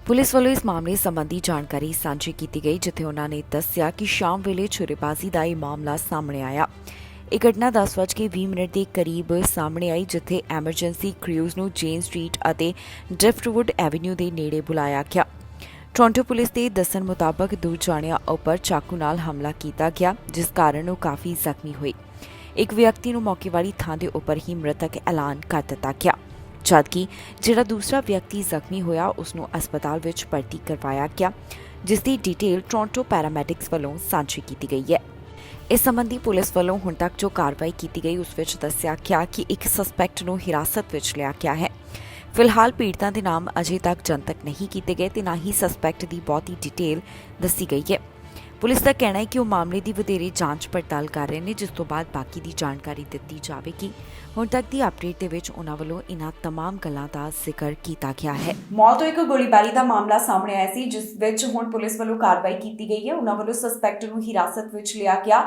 ਪੁਲਿਸ ਵੱਲੋਂ ਇਸ ਮਾਮਲੇ ਸੰਬੰਧੀ ਜਾਣਕਾਰੀ ਸਾਂਝੀ ਕੀਤੀ ਗਈ, ਜਿੱਥੇ ਉਹਨਾਂ ਨੇ ਦੱਸਿਆ ਕਿ ਸ਼ਾਮ ਵੇਲੇ ਸ਼ੁਰੇਬਾਜ਼ੀ ਦਾ ਇਹ ਮਾਮਲਾ ਸਾਹਮਣੇ ਆਇਆ। ਇਹ ਘਟਨਾ 10:20 ਦੇ ਕਰੀਬ ਸਾਹਮਣੇ ਆਈ, ਜਿੱਥੇ ਐਮਰਜੈਂਸੀ ਕ੍ਰਿਊਜ਼ ਨੂੰ ਜੇਨ ਸਟਰੀਟ ਅਤੇ ਡ੍ਰਿਫਟਵੁੱਡ ਐਵਨਿਊ ਦੇ ਨੇੜੇ ਬੁਲਾਇਆ ਗਿਆ। ਟੋਰਾਂਟੋ ਪੁਲਿਸ ਦੇ ਦੱਸਣ ਮੁਤਾਬਕ 2 ਜਾਣਿਆਂ ਉੱਪਰ ਚਾਕੂ ਨਾਲ ਹਮਲਾ ਕੀਤਾ ਗਿਆ, ਜਿਸ ਕਾਰਨ ਉਹ ਕਾਫੀ ਜ਼ਖਮੀ ਹੋਏ। ਇੱਕ ਵਿਅਕਤੀ ਨੂੰ ਮੌਕੇ ਵਾਲੀ ਥਾਂ ਦੇ ਉੱਪਰ ਹੀ ਮ੍ਰਿਤਕ ਐਲਾਨ ਕਰ ਦਿੱਤਾ ਗਿਆ, ਜਦਕਿ ਜਿਹੜਾ ਦੂਸਰਾ ਵਿਅਕਤੀ ਜ਼ਖਮੀ ਹੋਇਆ ਉਸ ਨੂੰ ਹਸਪਤਾਲ ਵਿੱਚ ਭਰਤੀ ਕਰਵਾਇਆ ਗਿਆ, ਜਿਸ ਦੀ ਡਿਟੇਲ ਟੋਰਾਂਟੋ ਪੈਰਾਮੈਡਿਕਸ ਵੱਲੋਂ ਸਾਂਝੀ ਕੀਤੀ ਗਈ ਹੈ। ਇਸ ਸੰਬੰਧੀ ਪੁਲਿਸ ਵੱਲੋਂ ਹੁਣ ਤੱਕ ਜੋ ਕਾਰਵਾਈ ਕੀਤੀ ਗਈ ਉਸ ਵਿੱਚ ਦੱਸਿਆ ਗਿਆ ਕਿ ਇੱਕ ਸਸਪੈਕਟ ਨੂੰ ਹਿਰਾਸਤ ਵਿੱਚ ਲਿਆ ਗਿਆ ਹੈ। ਫਿਲਹਾਲ ਪੀੜਤਾਂ ਦੇ ਨਾਮ ਅਜੇ ਤੱਕ ਜਨਤਕ ਨਹੀਂ ਕੀਤੇ ਗਏ ਤੇ ਨਾ ਹੀ ਸਸਪੈਕਟ ਦੀ ਬਹੁਤੀ ਡਿਟੇਲ ਦੱਸੀ ਗਈ ਹੈ। ਪੁਲਿਸ ਦਾ ਕਹਿਣਾ ਹੈ ਕਿ ਉਹ ਮਾਮਲੇ ਦੀ ਵਧੇਰੇ ਜਾਂਚ ਪੜਤਾਲ ਕਰ ਰਹੇ ਨੇ, ਜਿਸ ਤੋਂ ਬਾਅਦ ਬਾਕੀ ਦੀ ਜਾਣਕਾਰੀ ਦਿੱਤੀ ਜਾਵੇਗੀ। ਹੁਣ ਤੱਕ ਦੀ ਅਪਡੇਟ ਦੇ ਵਿੱਚ ਉਹਨਾਂ ਵੱਲੋਂ ਇਹਨਾਂ तमाम ਗੱਲਾਂ ਦਾ ਜ਼ਿਕਰ ਕੀਤਾ ਗਿਆ ਹੈ। ਮੌਤ ਤੋਂ ਇੱਕ ਗੋਲੀਬਾਰੀ ਦਾ ਮਾਮਲਾ ਸਾਹਮਣੇ ਆਇਆ ਸੀ, ਜਿਸ ਵਿੱਚ ਹੁਣ ਪੁਲਿਸ ਵੱਲੋਂ ਕਾਰਵਾਈ ਕੀਤੀ ਗਈ ਹੈ। ਉਹਨਾਂ ਵੱਲੋਂ ਸਸਪੈਕਟ ਨੂੰ ਹਿਰਾਸਤ ਵਿੱਚ ਲਿਆ ਗਿਆ।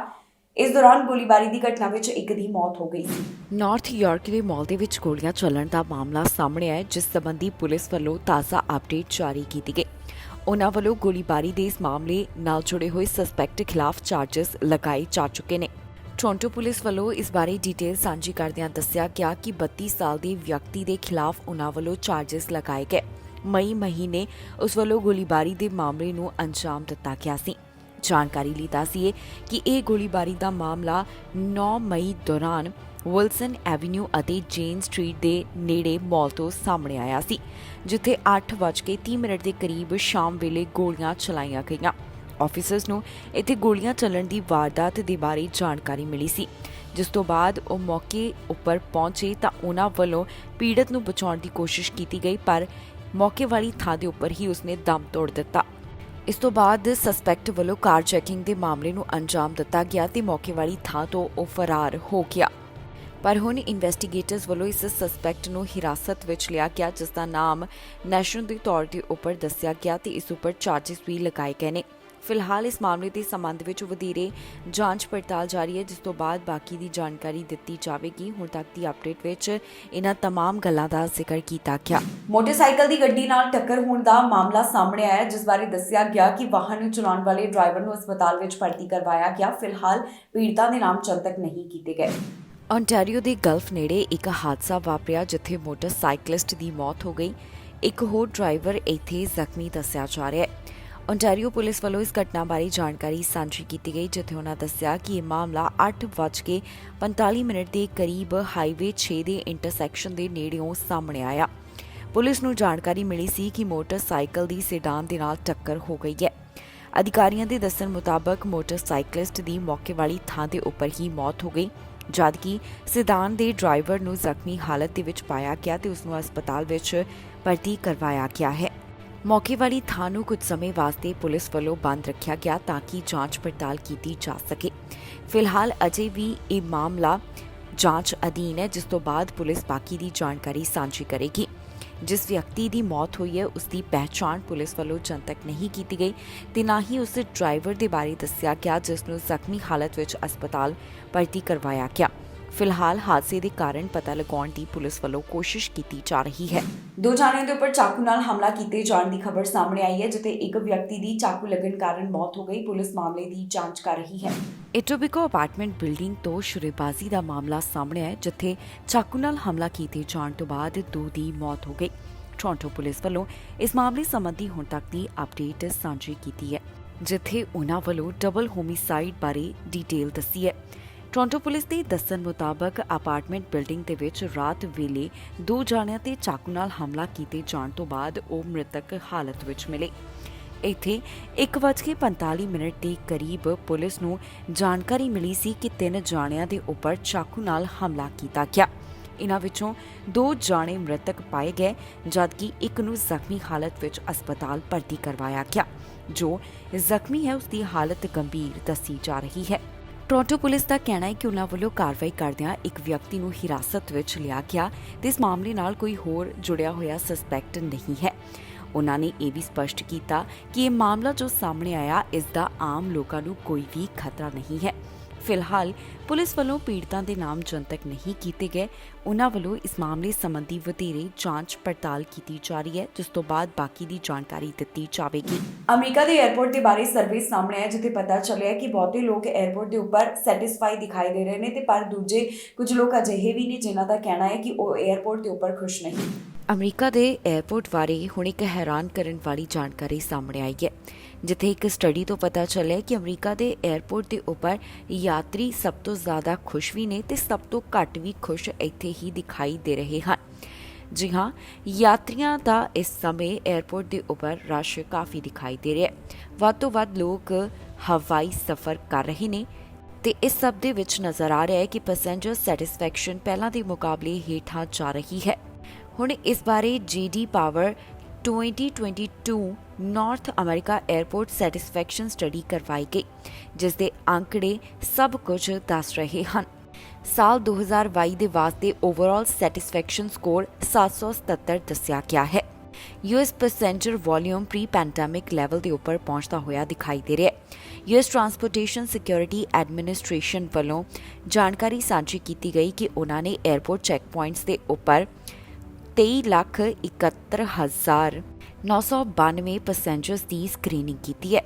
ਇਸ ਦੌਰਾਨ ਗੋਲੀਬਾਰੀ ਦੀ ਘਟਨਾ ਵਿੱਚ ਇੱਕ ਦੀ ਮੌਤ ਹੋ ਗਈ ਸੀ। ਨਾਰਥ ਯਾਰਕ ਦੇ ਮਾਲ ਦੇ ਵਿੱਚ ਗੋਲੀਆਂ ਚੱਲਣ ਦਾ ਮਾਮਲਾ ਸਾਹਮਣੇ ਆਇਆ, ਜਿਸ ਸੰਬੰਧੀ ਪੁਲਿਸ ਵੱਲੋਂ ਤਾਜ਼ਾ ਅਪਡੇਟ ਜਾਰੀ ਕੀਤੀ ਗਈ। ਉਹਨਾਂ ਵੱਲੋਂ ਗੋਲੀਬਾਰੀ ਦੇ ਇਸ ਮਾਮਲੇ ਨਾਲ ਜੁੜੇ ਹੋਏ ਸਸਪੈਕਟ ਖਿਲਾਫ ਚਾਰਜਸ ਲਗਾਏ ਜਾ ਚੁੱਕੇ ਨੇ। ਟੋਰਾਂਟੋ ਪੁਲਿਸ ਵੱਲੋਂ ਇਸ ਬਾਰੇ ਡਿਟੇਲ ਸਾਂਝੀ ਕਰਦਿਆਂ ਦੱਸਿਆ ਗਿਆ ਕਿ 32 ਸਾਲ ਦੇ ਵਿਅਕਤੀ ਦੇ ਖਿਲਾਫ ਉਹਨਾਂ ਵੱਲੋਂ ਚਾਰਜਸ ਲਗਾਏ ਗਏ। ਮਈ ਮਹੀਨੇ ਉਸ ਵੱਲੋਂ ਗੋਲੀਬਾਰੀ ਦੇ ਮਾਮਲੇ ਨੂੰ ਅੰਜਾਮ ਦਿੱਤਾ ਗਿਆ ਸੀ। ਜਾਣਕਾਰੀ ਲਈ ਦੱਸੀਏ ਕਿ ਇਹ ਗੋਲੀਬਾਰੀ ਦਾ ਮਾਮਲਾ 9 ਮਈ ਦੌਰਾਨ ਵਿਲਸਨ ਐਵਨਿਊ ਅਤੇ ਜੇਨ ਸਟਰੀਟ ਦੇ ਨੇੜੇ ਮਾਲ ਤੋਂ ਸਾਹਮਣੇ ਆਇਆ ਸੀ, ਜਿੱਥੇ 8:30 ਦੇ ਕਰੀਬ ਸ਼ਾਮ ਵੇਲੇ ਗੋਲੀਆਂ ਚਲਾਈਆਂ ਗਈਆਂ। ਆਫੀਸਰਸ ਨੂੰ ਇੱਥੇ ਗੋਲੀਆਂ ਚੱਲਣ ਦੀ ਵਾਰਦਾਤ ਦੇ ਬਾਰੇ ਜਾਣਕਾਰੀ ਮਿਲੀ ਸੀ, ਜਿਸ ਤੋਂ ਬਾਅਦ ਉਹ ਮੌਕੇ ਉੱਪਰ ਪਹੁੰਚੇ ਤਾਂ ਉਹਨਾਂ ਵੱਲੋਂ ਪੀੜਤ ਨੂੰ ਬਚਾਉਣ ਦੀ ਕੋਸ਼ਿਸ਼ ਕੀਤੀ ਗਈ, ਪਰ ਮੌਕੇ ਵਾਲੀ ਥਾਂ ਦੇ ਉੱਪਰ ਹੀ ਉਸਨੇ ਦਮ ਤੋੜ ਦਿੱਤਾ। ਇਸ ਤੋਂ ਬਾਅਦ ਸਸਪੈਕਟ ਵੱਲੋਂ ਕਾਰ ਚੈਕਿੰਗ ਦੇ ਮਾਮਲੇ ਨੂੰ ਅੰਜਾਮ ਦਿੱਤਾ ਗਿਆ ਤੇ ਮੌਕੇ ਵਾਲੀ ਥਾਂ ਤੋਂ ਉਹ ਫਰਾਰ ਹੋ ਗਿਆ। ਪਰ ਹੁਣ ਇਨਵੈਸਟੀਗੇਟਰਸ ਵੱਲੋਂ ਇਸ ਸਸਪੈਕਟ ਨੂੰ ਹਿਰਾਸਤ ਵਿੱਚ ਲਿਆ ਗਿਆ, ਜਿਸ ਦਾ ਨਾਮ ਨੈਸ਼ਨਲ ਦੇ ਤੌਰ ਤੇ ਉੱਪਰ ਦੱਸਿਆ ਗਿਆ ਤੇ ਇਸ ਉੱਪਰ ਚਾਰਜਸ ਵੀ ਲਗਾਏ ਗਏ ਨੇ। ਫਿਲਹਾਲ ਇਸ ਮਾਮਲੇ ਦੇ ਸੰਬੰਧ ਵਿੱਚ ਵਧੇਰੇ ਜਾਂਚ ਪੜਤਾਲ ਜਾਰੀ ਹੈ, ਜਿਸ ਤੋਂ ਬਾਅਦ ਬਾਕੀ ਦੀ ਜਾਣਕਾਰੀ ਦਿੱਤੀ ਜਾਵੇਗੀ। ਹੁਣ ਤੱਕ ਦੀ ਅਪਡੇਟ ਵਿੱਚ ਇਹਨਾਂ तमाम ਗੱਲਾਂ ਦਾ ਜ਼ਿਕਰ ਕੀਤਾ ਗਿਆ। ਮੋਟਰਸਾਈਕਲ ਦੀ ਗੱਡੀ ਨਾਲ ਟੱਕਰ ਹੋਣ ਦਾ ਮਾਮਲਾ ਸਾਹਮਣੇ ਆਇਆ, ਜਿਸ ਬਾਰੇ ਦੱਸਿਆ ਗਿਆ ਕਿ ਵਾਹਨ ਨੂੰ ਚਲਾਉਣ ਵਾਲੇ ਡਰਾਈਵਰ ਨੂੰ ਹਸਪਤਾਲ ਵਿੱਚ ਭਰਤੀ ਕਰਵਾਇਆ ਗਿਆ। ਫਿਲਹਾਲ ਪੀੜਤਾਂ ਦੇ ਨਾਮ ਚੰਤਕ ਨਹੀਂ ਕੀਤੇ ਗਏ। ਓਨਟਾਰੀਓ ਦੇ ਗਲਫ ਨੇੜੇ ਇੱਕ ਹਾਦਸਾ ਵਾਪਰਿਆ, ਜਿੱਥੇ ਮੋਟਰਸਾਈਕਲਿਸਟ ਦੀ ਮੌਤ ਹੋ ਗਈ। ਇੱਕ ਹੋਰ ਡਰਾਈਵਰ ਇੱਥੇ ਜ਼ਖਮੀ ਦੱਸਿਆ ਜਾ ਰਿਹਾ ਹੈ। ਓਨਟਾਰੀਓ ਪੁਲਿਸ ਵੱਲੋਂ ਇਸ ਘਟਨਾ ਬਾਰੇ ਜਾਣਕਾਰੀ ਸਾਂਝੀ ਕੀਤੀ ਗਈ, ਜਿੱਥੇ ਉਹਨਾਂ ਦੱਸਿਆ ਕਿ ਇਹ ਮਾਮਲਾ 8:45 ਦੇ ਕਰੀਬ ਹਾਈਵੇ 6 ਦੇ ਇੰਟਰਸੈਕਸ਼ਨ ਦੇ ਨੇੜਿਓਂ ਸਾਹਮਣੇ ਆਇਆ। ਪੁਲਿਸ ਨੂੰ ਜਾਣਕਾਰੀ ਮਿਲੀ ਸੀ ਕਿ ਮੋਟਰਸਾਈਕਲ ਦੀ ਸੈਡਾਨ ਦੇ ਨਾਲ ਟੱਕਰ ਹੋ ਗਈ ਹੈ। ਅਧਿਕਾਰੀਆਂ ਦੇ ਦੱਸਣ ਮੁਤਾਬਕ ਮੋਟਰਸਾਈਕਲਿਸਟ ਦੀ ਮੌਕੇ ਵਾਲੀ ਥਾਂ ਦੇ ਉੱਪਰ ਹੀ ਮੌਤ ਹੋ ਗਈ, ਜਦਕਿ ਸੈਡਾਨ ਦੇ ਡਰਾਈਵਰ ਨੂੰ ਜ਼ਖਮੀ ਹਾਲਤ ਦੇ ਵਿੱਚ ਪਾਇਆ ਗਿਆ ਤੇ ਉਸ ਨੂੰ ਹਸਪਤਾਲ ਵਿੱਚ ਭਰਤੀ ਕਰਵਾਇਆ ਗਿਆ ਹੈ। ਮੌਕੇ ਵਾਲੀ ਥਾਂ ਨੂੰ ਕੁਝ ਸਮੇਂ ਵਾਸਤੇ ਪੁਲਿਸ ਵੱਲੋਂ ਬੰਦ ਰੱਖਿਆ ਗਿਆ ਤਾਂ ਕਿ ਜਾਂਚ ਪੜਤਾਲ ਕੀਤੀ ਜਾ ਸਕੇ। ਫਿਲਹਾਲ ਅਜੇ ਵੀ ਇਹ ਮਾਮਲਾ ਜਾਂਚ ਅਧੀਨ ਹੈ, ਜਿਸ ਤੋਂ ਬਾਅਦ ਪੁਲਿਸ ਬਾਕੀ ਦੀ ਜਾਣਕਾਰੀ ਸਾਂਝੀ ਕਰੇਗੀ। ਜਿਸ ਵਿਅਕਤੀ ਦੀ ਮੌਤ ਹੋਈ ਹੈ ਉਸ ਦੀ ਪਹਿਚਾਣ ਪੁਲਿਸ ਵੱਲੋਂ ਜਨਤਕ ਨਹੀਂ ਕੀਤੀ ਗਈ ਤੇ ਨਾ ਹੀ ਉਸ ਡਰਾਈਵਰ ਦੇ ਬਾਰੇ ਦੱਸਿਆ ਗਿਆ, ਜਿਸ ਨੂੰ ਜ਼ਖਮੀ ਹਾਲਤ ਵਿੱਚ ਹਸਪਤਾਲ ਭਰਤੀ ਕਰਵਾਇਆ ਗਿਆ। ਫਿਲਹਾਲ ਹਾਦਸੇ ਦੇ ਕਾਰਨ ਪਤਾ ਲਗਾਉਣ ਦੀ ਪੁਲਿਸ ਵੱਲੋਂ ਕੋਸ਼ਿਸ਼ ਕੀਤੀ ਜਾ ਰਹੀ ਹੈ। 2 ਜਾਣਿਆਂ ਦੇ ਉੱਪਰ ਚਾਕੂ ਨਾਲ ਹਮਲਾ ਕੀਤੇ ਜਾਣ ਦੀ ਖਬਰ ਸਾਹਮਣੇ ਆਈ ਹੈ, ਜਿੱਥੇ ਇੱਕ ਵਿਅਕਤੀ ਦੀ ਚਾਕੂ ਲੱਗਣ ਕਾਰਨ ਮੌਤ ਹੋ ਗਈ। ਪੁਲਿਸ ਮਾਮਲੇ ਦੀ ਜਾਂਚ ਕਰ ਰਹੀ ਹੈ। ਇਟੋਬਿਕੋ ਅਪਾਰਟਮੈਂਟ ਬਿਲਡਿੰਗ ਤੋਂ ਸ਼ੁਰੇਬਾਜ਼ੀ ਦਾ ਮਾਮਲਾ ਸਾਹਮਣੇ ਆਇਆ, ਜਿੱਥੇ ਚਾਕੂ ਨਾਲ ਹਮਲਾ ਕੀਤੇ ਜਾਣ ਤੋਂ ਬਾਅਦ 2 ਦੀ ਮੌਤ ਹੋ ਗਈ। ਟੋਰਾਂਟੋ ਪੁਲਿਸ ਵੱਲੋਂ ਇਸ ਮਾਮਲੇ ਸੰਬੰਧੀ ਹੁਣ ਤੱਕ ਦੀ ਅਪਡੇਟ ਸਾਂਝੀ ਕੀਤੀ ਹੈ, ਜਿੱਥੇ ਉਨ੍ਹਾਂ ਵੱਲੋਂ ਡਬਲ ਹੋਮਿਸਾਈਡ ਬਾਰੇ ਡਿਟੇਲ ਦੱਸੀ ਹੈ। ਟੋਰਾਂਟੋ ਪੁਲਿਸ ਦੇ ਦੱਸਣ ਮੁਤਾਬਕ ਅਪਾਰਟਮੈਂਟ ਬਿਲਡਿੰਗ ਦੇ ਵਿੱਚ ਰਾਤ ਵੇਲੇ 2 ਜਾਣਿਆਂ ਤੇ ਚਾਕੂ ਨਾਲ ਹਮਲਾ ਕੀਤੇ ਜਾਣ ਤੋਂ ਬਾਅਦ ਉਹ ਮ੍ਰਿਤਕ ਹਾਲਤ ਵਿੱਚ ਮਿਲੇ। ਇੱਥੇ 1:45 ਦੇ ਕਰੀਬ ਪੁਲਿਸ ਨੂੰ ਜਾਣਕਾਰੀ ਮਿਲੀ ਸੀ ਕਿ 3 ਜਾਣਿਆਂ ਦੇ ਉੱਪਰ ਚਾਕੂ ਨਾਲ ਹਮਲਾ ਕੀਤਾ ਗਿਆ। ਇਨ੍ਹਾਂ ਵਿੱਚੋਂ 2 ਜਾਣੇ ਮ੍ਰਿਤਕ ਪਾਏ ਗਏ, ਜਦਕਿ ਇੱਕ ਨੂੰ ਜ਼ਖਮੀ ਹਾਲਤ ਵਿੱਚ ਹਸਪਤਾਲ ਭਰਤੀ ਕਰਵਾਇਆ ਗਿਆ। ਜੋ ਜ਼ਖਮੀ ਹੈ ਉਸ ਦੀ ਹਾਲਤ ਗੰਭੀਰ ਦੱਸੀ ਜਾ ਰਹੀ ਹੈ। ਟੋਰਾਂਟੋ ਪੁਲਿਸ ਦਾ ਕਹਿਣਾ ਹੈ ਕਿ ਉਨ੍ਹਾਂ ਵੱਲੋਂ ਕਾਰਵਾਈ ਕਰਦਿਆਂ ਇੱਕ ਵਿਅਕਤੀ ਨੂੰ ਹਿਰਾਸਤ ਵਿੱਚ ਲਿਆ ਗਿਆ ਤੇ ਇਸ ਮਾਮਲੇ ਨਾਲ ਕੋਈ ਹੋਰ ਜੁੜਿਆ ਹੋਇਆ ਸਸਪੈਕਟ ਨਹੀਂ ਹੈ। ਉਨ੍ਹਾਂ ਨੇ ਇਹ ਵੀ ਸਪਸ਼ਟ ਕੀਤਾ ਕਿ ਇਹ ਮਾਮਲਾ ਜੋ ਸਾਹਮਣੇ ਆਇਆ, ਇਸ ਦਾ ਆਮ ਲੋਕਾਂ ਨੂੰ ਕੋਈ ਵੀ ਖਤਰਾ ਨਹੀਂ ਹੈ। ਫਿਲਹਾਲ ਪੁਲਿਸ ਵੱਲੋਂ ਪੀੜਤਾਂ ਦੇ ਨਾਮ ਜਨਤਕ ਨਹੀਂ ਕੀਤੇ ਗਏ। ਉਨ੍ਹਾਂ ਵੱਲੋਂ ਇਸ ਮਾਮਲੇ ਸੰਬੰਧੀ ਵਧੇਰੇ ਜਾਂਚ ਪੜਤਾਲ ਕੀਤੀ ਜਾ ਰਹੀ ਹੈ, ਜਿਸ ਤੋਂ ਬਾਅਦ ਬਾਕੀ ਦੀ ਜਾਣਕਾਰੀ ਦਿੱਤੀ ਜਾਵੇਗੀ। ਅਮਰੀਕਾ ਦੇ 에ਅਰਪੋਰਟ ਦੇ ਬਾਰੇ ਸਰਵੇ ਸਾਹਮਣੇ ਆਇਆ, ਜਿੱਥੇ ਪਤਾ ਚੱਲਿਆ ਕਿ ਬਹੁਤੇ ਲੋਕ 에ਅਰਪੋਰਟ ਦੇ ਉੱਪਰ ਸੈਟੀਸਫਾਈ ਦਿਖਾਈ ਦੇ ਰਹੇ ਨੇ ਤੇ ਪਰ ਦੂਜੇ ਕੁਝ ਲੋਕ ਅਜਿਹੇ ਵੀ ਨੇ ਜਿਨ੍ਹਾਂ ਦਾ ਕਹਿਣਾ ਹੈ ਕਿ ਉਹ 에ਅਰਪੋਰਟ ਦੇ ਉੱਪਰ ਖੁਸ਼ ਨਹੀਂ। ਅਮਰੀਕਾ ਦੇ 에ਅਰਪੋਰਟ ਬਾਰੇ ਹੁਣ ਇੱਕ ਹੈਰਾਨ ਕਰਨ ਵਾਲੀ ਜਾਣਕਾਰੀ ਸਾਹਮਣੇ ਆਈ ਹੈ, ਜਿੱਥੇ ਇੱਕ ਸਟੱਡੀ ਤੋਂ ਪਤਾ ਚੱਲਿਆ ਕਿ ਅਮਰੀਕਾ ਦੇ 에ਅਰਪੋਰਟ ਦੇ ਉੱਪਰ ਯਾਤਰੀ ਸਭ ਤੋਂ ਜ਼ਿਆਦਾ ਖੁਸ਼ ਵੀ ਨੇ ਤੇ ਸਭ ਤੋਂ ਘੱਟ ਵੀ ਖੁਸ਼ ਇੱਥੇ ਹੀ ਦਿਖਾਈ ਦੇ ਰਹੇ ਹਨ। ਜੀ ਹਾਂ, ਯਾਤਰੀਆਂ ਦਾ ਇਸ ਸਮੇਂ 에ਅਰਪੋਰਟ ਦੇ ਉੱਪਰ ਰਸ਼ ਕਾਫੀ ਦਿਖਾਈ ਦੇ ਰਿਹਾ ਹੈ। ਵੱਧ ਤੋਂ ਵੱਧ ਲੋਕ ਹਵਾਈ ਸਫ਼ਰ ਕਰ ਰਹੇ ਨੇ ਤੇ ਇਸ ਸਭ ਦੇ ਵਿੱਚ ਨਜ਼ਰ ਆ ਰਿਹਾ ਹੈ ਕਿ ਪੈਸੇਂਜਰ ਸੈਟੀਸਫੈਕਸ਼ਨ ਪਹਿਲਾਂ ਦੇ ਮੁਕਾਬਲੇ ਹੇਠਾਂ ਜਾ ਰਹੀ ਹੈ। ਹੁਣ ਇਸ ਬਾਰੇ JD Power 2022 north America airport satisfaction study ਕਰਵਾਈ ਗਈ, ਜਿਸ ਦੇ ਅੰਕੜੇ ਸਭ ਕੁਝ ਦੱਸ ਰਹੇ ਹਨ। ਸਾਲ 2022 ਦੇ ਵਾਸਤੇ ਓਵਰਆਲ ਸੈਟੀਸਫੈਕਸ਼ਨ ਸਕੋਰ 777 ਦੱਸਿਆ ਗਿਆ ਹੈ। US passenger volume pre pandemic level ਦੇ ਉੱਪਰ ਪਹੁੰਚਦਾ ਹੋਇਆ ਦਿਖਾਈ ਦੇ ਰਿਹਾ ਹੈ। US ਟਰਾਂਸਪੋਰਟੇਸ਼ਨ ਸਿਕਿਉਰਿਟੀ ਐਡਮਿਨਿਸਟ੍ਰੇਸ਼ਨ ਵੱਲੋਂ ਜਾਣਕਾਰੀ ਸਾਂਝੀ ਕੀਤੀ ਗਈ ਕਿ ਉਹਨਾਂ ਨੇ 에ਅਰਪੋਰਟ ਚੈੱਕ ਪੁਆਇੰਟਸ ਦੇ ਉੱਪਰ 23,71,992 ਪੈਸੇਂਜਰਸ ਦੀ ਸਕਰੀਨਿੰਗ ਕੀਤੀ ਹੈ।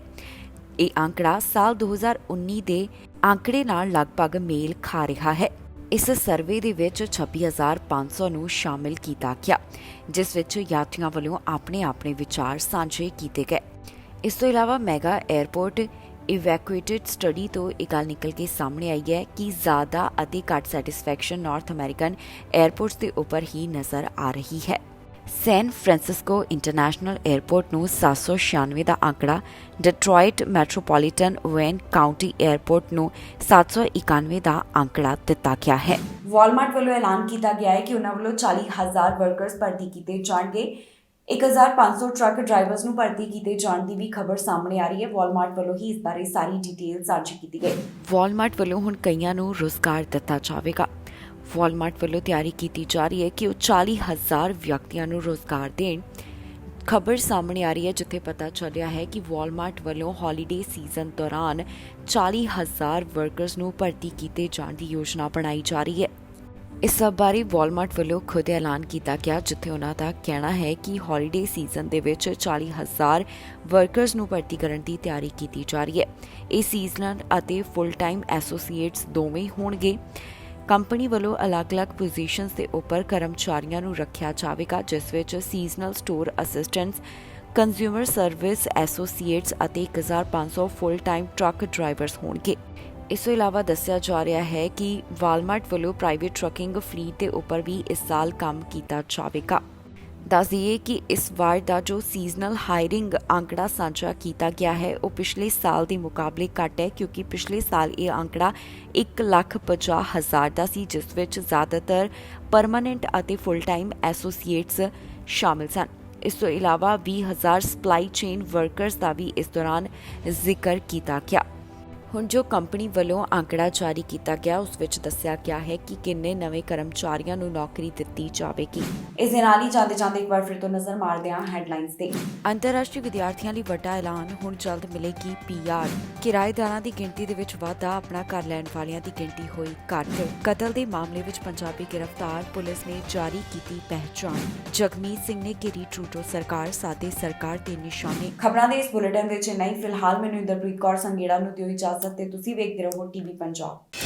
ਇਹ ਅੰਕੜਾ ਸਾਲ 2019 ਦੇ ਅੰਕੜੇ ਨਾਲ ਲਗਭਗ ਮੇਲ ਖਾ ਰਿਹਾ ਹੈ। ਇਸ ਸਰਵੇ ਦੇ ਵਿੱਚ 26,500 ਨੂੰ ਸ਼ਾਮਿਲ ਕੀਤਾ ਗਿਆ, ਜਿਸ ਵਿੱਚ ਯਾਤਰੀਆਂ ਵੱਲੋਂ ਆਪਣੇ ਵਿਚਾਰ ਸਾਂਝੇ ਕੀਤੇ ਗਏ। ਇਸ ਤੋਂ ਇਲਾਵਾ ਮੈਗਾ 에ਅਰਪੋਰਟ ਇਵੈਕੂਏਟਡ ਸਟੱਡੀ ਤੋਂ ਇਹ ਗੱਲ ਨਿਕਲ ਕੇ ਸਾਹਮਣੇ ਆਈ ਹੈ ਕਿ ਜ਼ਿਆਦਾ ਅਤੇ ਘੱਟ ਸੈਟੀਸਫੈਕਸ਼ਨ ਨਾਰਥ ਅਮਰੀਕਨ 에ਅਰਪੋਰਟਸ ਦੇ ਉੱਪਰ ਹੀ ਨਜ਼ਰ ਆ ਰਹੀ ਹੈ। ਸੈਨ ਫ੍ਰਾਂਸਿਸਕੋ ਇੰਟਰਨੈਸ਼ਨਲ 에ਅਰਪੋਰਟ ਨੂੰ 796 ਦਾ ਅੰਕੜਾ, ਡਿਟਰੋਇਟ ਮੈਟਰੋਪੋਲੀਟਨ ਵੇਨ ਕਾਉਂਟੀ 에ਅਰਪੋਰਟ ਨੂੰ 791 ਦਾ ਅੰਕੜਾ ਦਿੱਤਾ ਗਿਆ ਹੈ। ਵਾਲਮਾਰਟ ਵੱਲੋਂ ਐਲਾਨ ਕੀਤਾ ਗਿਆ ਹੈ ਕਿ ਉਹਨਾਂ ਵੱਲੋਂ 40,000 ਵਰਕਰਸ ਭਰਤੀ ਕੀਤੇ ਜਾਣਗੇ। 1500 ਟਰੱਕ ਡਰਾਈਵਰਸ ਨੂੰ ਭਰਤੀ ਕੀਤੇ ਜਾਣ ਦੀ ਵੀ ਖਬਰ ਸਾਹਮਣੇ ਆ ਰਹੀ ਹੈ। ਵਾਲਮਾਰਟ ਵੱਲੋਂ ਹੀ ਇਸ ਬਾਰੇ ਸਾਰੀ ਡਿਟੇਲ ਸਾਂਝੀ ਕੀਤੀ ਗਈ। ਵਾਲਮਾਰਟ ਵੱਲੋਂ ਹੁਣ ਕਈਆਂ ਨੂੰ ਰੁਜ਼ਗਾਰ ਦਿੱਤਾ ਜਾਵੇਗਾ। ਵਾਲਮਾਰਟ ਵੱਲੋਂ ਤਿਆਰੀ ਕੀਤੀ ਜਾ ਰਹੀ ਹੈ ਕਿ ਉਹ 40,000 ਵਿਅਕਤੀਆਂ ਨੂੰ ਰੁਜ਼ਗਾਰ ਦੇਣ। ਖਬਰ ਸਾਹਮਣੇ ਆ ਰਹੀ ਹੈ ਜਿੱਥੇ ਪਤਾ ਚੱਲਿਆ ਹੈ ਕਿ ਵਾਲਮਾਰਟ ਵੱਲੋਂ ਹੌਲੀਡੇ ਸੀਜ਼ਨ ਦੌਰਾਨ 40,000 ਵਰਕਰਸ ਨੂੰ ਭਰਤੀ ਕੀਤੇ ਜਾਣ ਦੀ ਯੋਜਨਾ ਬਣਾਈ ਜਾ ਰਹੀ ਹੈ। ਇਸ ਸਭ ਬਾਰੇ ਵਾਲਮਾਰਟ ਵੱਲੋਂ ਖੁਦ ਐਲਾਨ ਕੀਤਾ ਗਿਆ, ਜਿੱਥੇ ਉਹਨਾਂ ਦਾ ਕਹਿਣਾ ਹੈ ਕਿ ਹੌਲੀਡੇ ਸੀਜ਼ਨ ਦੇ ਵਿੱਚ 40,000 ਵਰਕਰਸ ਨੂੰ ਭਰਤੀ ਕਰਨ ਦੀ ਤਿਆਰੀ ਕੀਤੀ ਜਾ ਰਹੀ ਹੈ। ਇਹ ਸੀਜ਼ਨਲ ਅਤੇ ਫੁੱਲ ਟਾਈਮ ਐਸੋਸੀਏਟਸ ਦੋਵੇਂ ਹੋਣਗੇ। ਕੰਪਨੀ ਵੱਲੋਂ ਅਲੱਗ-ਅਲੱਗ ਪੋਜੀਸ਼ਨਸ ਦੇ ਉੱਪਰ ਕਰਮਚਾਰੀਆਂ ਨੂੰ ਰੱਖਿਆ ਜਾਵੇਗਾ, ਜਿਸ ਵਿੱਚ seasonal store assistants, consumer service associates ਅਤੇ 1,500 ਫੁੱਲ ਟਾਈਮ ਟਰੱਕ ਡਰਾਈਵਰਸ ਹੋਣਗੇ। ਇਸ ਤੋਂ ਇਲਾਵਾ ਦੱਸਿਆ ਜਾ ਰਿਹਾ ਹੈ ਕਿ ਵਾਲਮਾਰਟ ਵੱਲੋਂ ਪ੍ਰਾਈਵੇਟ ਟਰੱਕਿੰਗ ਫਲੀਟ ਦੇ ਉੱਪਰ ਵੀ ਇਸ ਸਾਲ ਕੰਮ ਕੀਤਾ ਜਾਵੇਗਾ। ਦੱਸ ਦਈਏ ਕਿ ਇਸ ਵਾਰ ਦਾ ਜੋ ਸੀਜ਼ਨਲ ਹਾਇਰਿੰਗ ਅੰਕੜਾ ਸਾਂਝਾ ਕੀਤਾ ਗਿਆ ਹੈ ਉਹ ਪਿਛਲੇ ਸਾਲ ਦੇ ਮੁਕਾਬਲੇ ਘੱਟ ਹੈ, ਕਿਉਂਕਿ ਪਿਛਲੇ ਸਾਲ ਇਹ ਅੰਕੜਾ 1,50,000 ਦਾ ਸੀ, ਜਿਸ ਵਿੱਚ ਜ਼ਿਆਦਾਤਰ ਪਰਮਾਨੈਂਟ ਅਤੇ ਫੁੱਲ ਟਾਈਮ ਐਸੋਸੀਏਟਸ ਸ਼ਾਮਿਲ ਸਨ। ਇਸ ਤੋਂ ਇਲਾਵਾ 20,000 ਸਪਲਾਈ ਚੇਨ ਵਰਕਰਸ ਦਾ ਵੀ ਇਸ ਦੌਰਾਨ ਜ਼ਿਕਰ ਕੀਤਾ ਗਿਆ। ਹੁਣ ਜੋ ਕੰਪਨੀ ਵੱਲੋਂ ਅੰਕੜਾ ਜਾਰੀ ਕੀਤਾ ਗਿਆ ਉਸ ਵਿੱਚ ਦੱਸਿਆ ਗਿਆ ਹੈ ਕਿ ਕਿੰਨੇ ਨਵੇਂ ਕਰਮਚਾਰੀਆਂ ਨੂੰ ਨੌਕਰੀ ਦਿੱਤੀ ਜਾਵੇਗੀ। ਇਸ ਦੇ ਨਾਲ ਹੀ ਜਾਂਦੇ ਇੱਕ ਵਾਰ ਫਿਰ ਤੋਂ ਨਜ਼ਰ ਮਾਰਦੇ ਹਾਂ ਹੈਡਲਾਈਨਸ ਤੇ। ਅੰਤਰਰਾਸ਼ਟਰੀ ਵਿਦਿਆਰਥੀਆਂ ਲਈ ਵੱਡਾ ਐਲਾਨ, ਹੁਣ ਜਲਦ ਮਿਲੇਗੀ PR। ਕਿਰਾਏਦਾਰਾਂ ਦੀ ਗਿਣਤੀ ਦੇ ਵਿੱਚ ਵਾਧਾ, ਆਪਣਾ ਘਰ ਲੈਣ ਵਾਲਿਆਂ ਦੀ ਗਿਣਤੀ ਹੋਈ ਘੱਟ। ਕਤਲ ਦੇ ਮਾਮਲੇ ਵਿੱਚ ਪੰਜਾਬੀ ਗ੍ਰਿਫਤਾਰ, ਪੁਲਿਸ ਨੇ ਜਾਰੀ ਕੀਤੀ ਪਹਿਚਾਣ। ਜਗਮੀਤ ਸਿੰਘ ਨੇ ਘੇਰੀ ਟਰੂਡੋ ਸਰਕਾਰ, ਸਾਦੇ ਸਰਕਾਰ ਤੇ ਨਿਸ਼ਾਨੇ। ਖਬਰਾਂ ਦੇ ਇਸ ਬੁਲੇਟਿਨ ਵਿੱਚ ਨਹੀਂ, ਫਿਲਹਾਲ ਮੈਨੂੰ ਇੰਦਰਪ੍ਰੀਤ ਕੌਰ ਸੰਗੇੜਾ ਨੂੰ ਦਿਓ ਇਜਾਜ਼ਤ ਤੇ ਤੁਸੀਂ ਵੇਖਦੇ ਰਹੋ TV ਪੰਜਾਬ।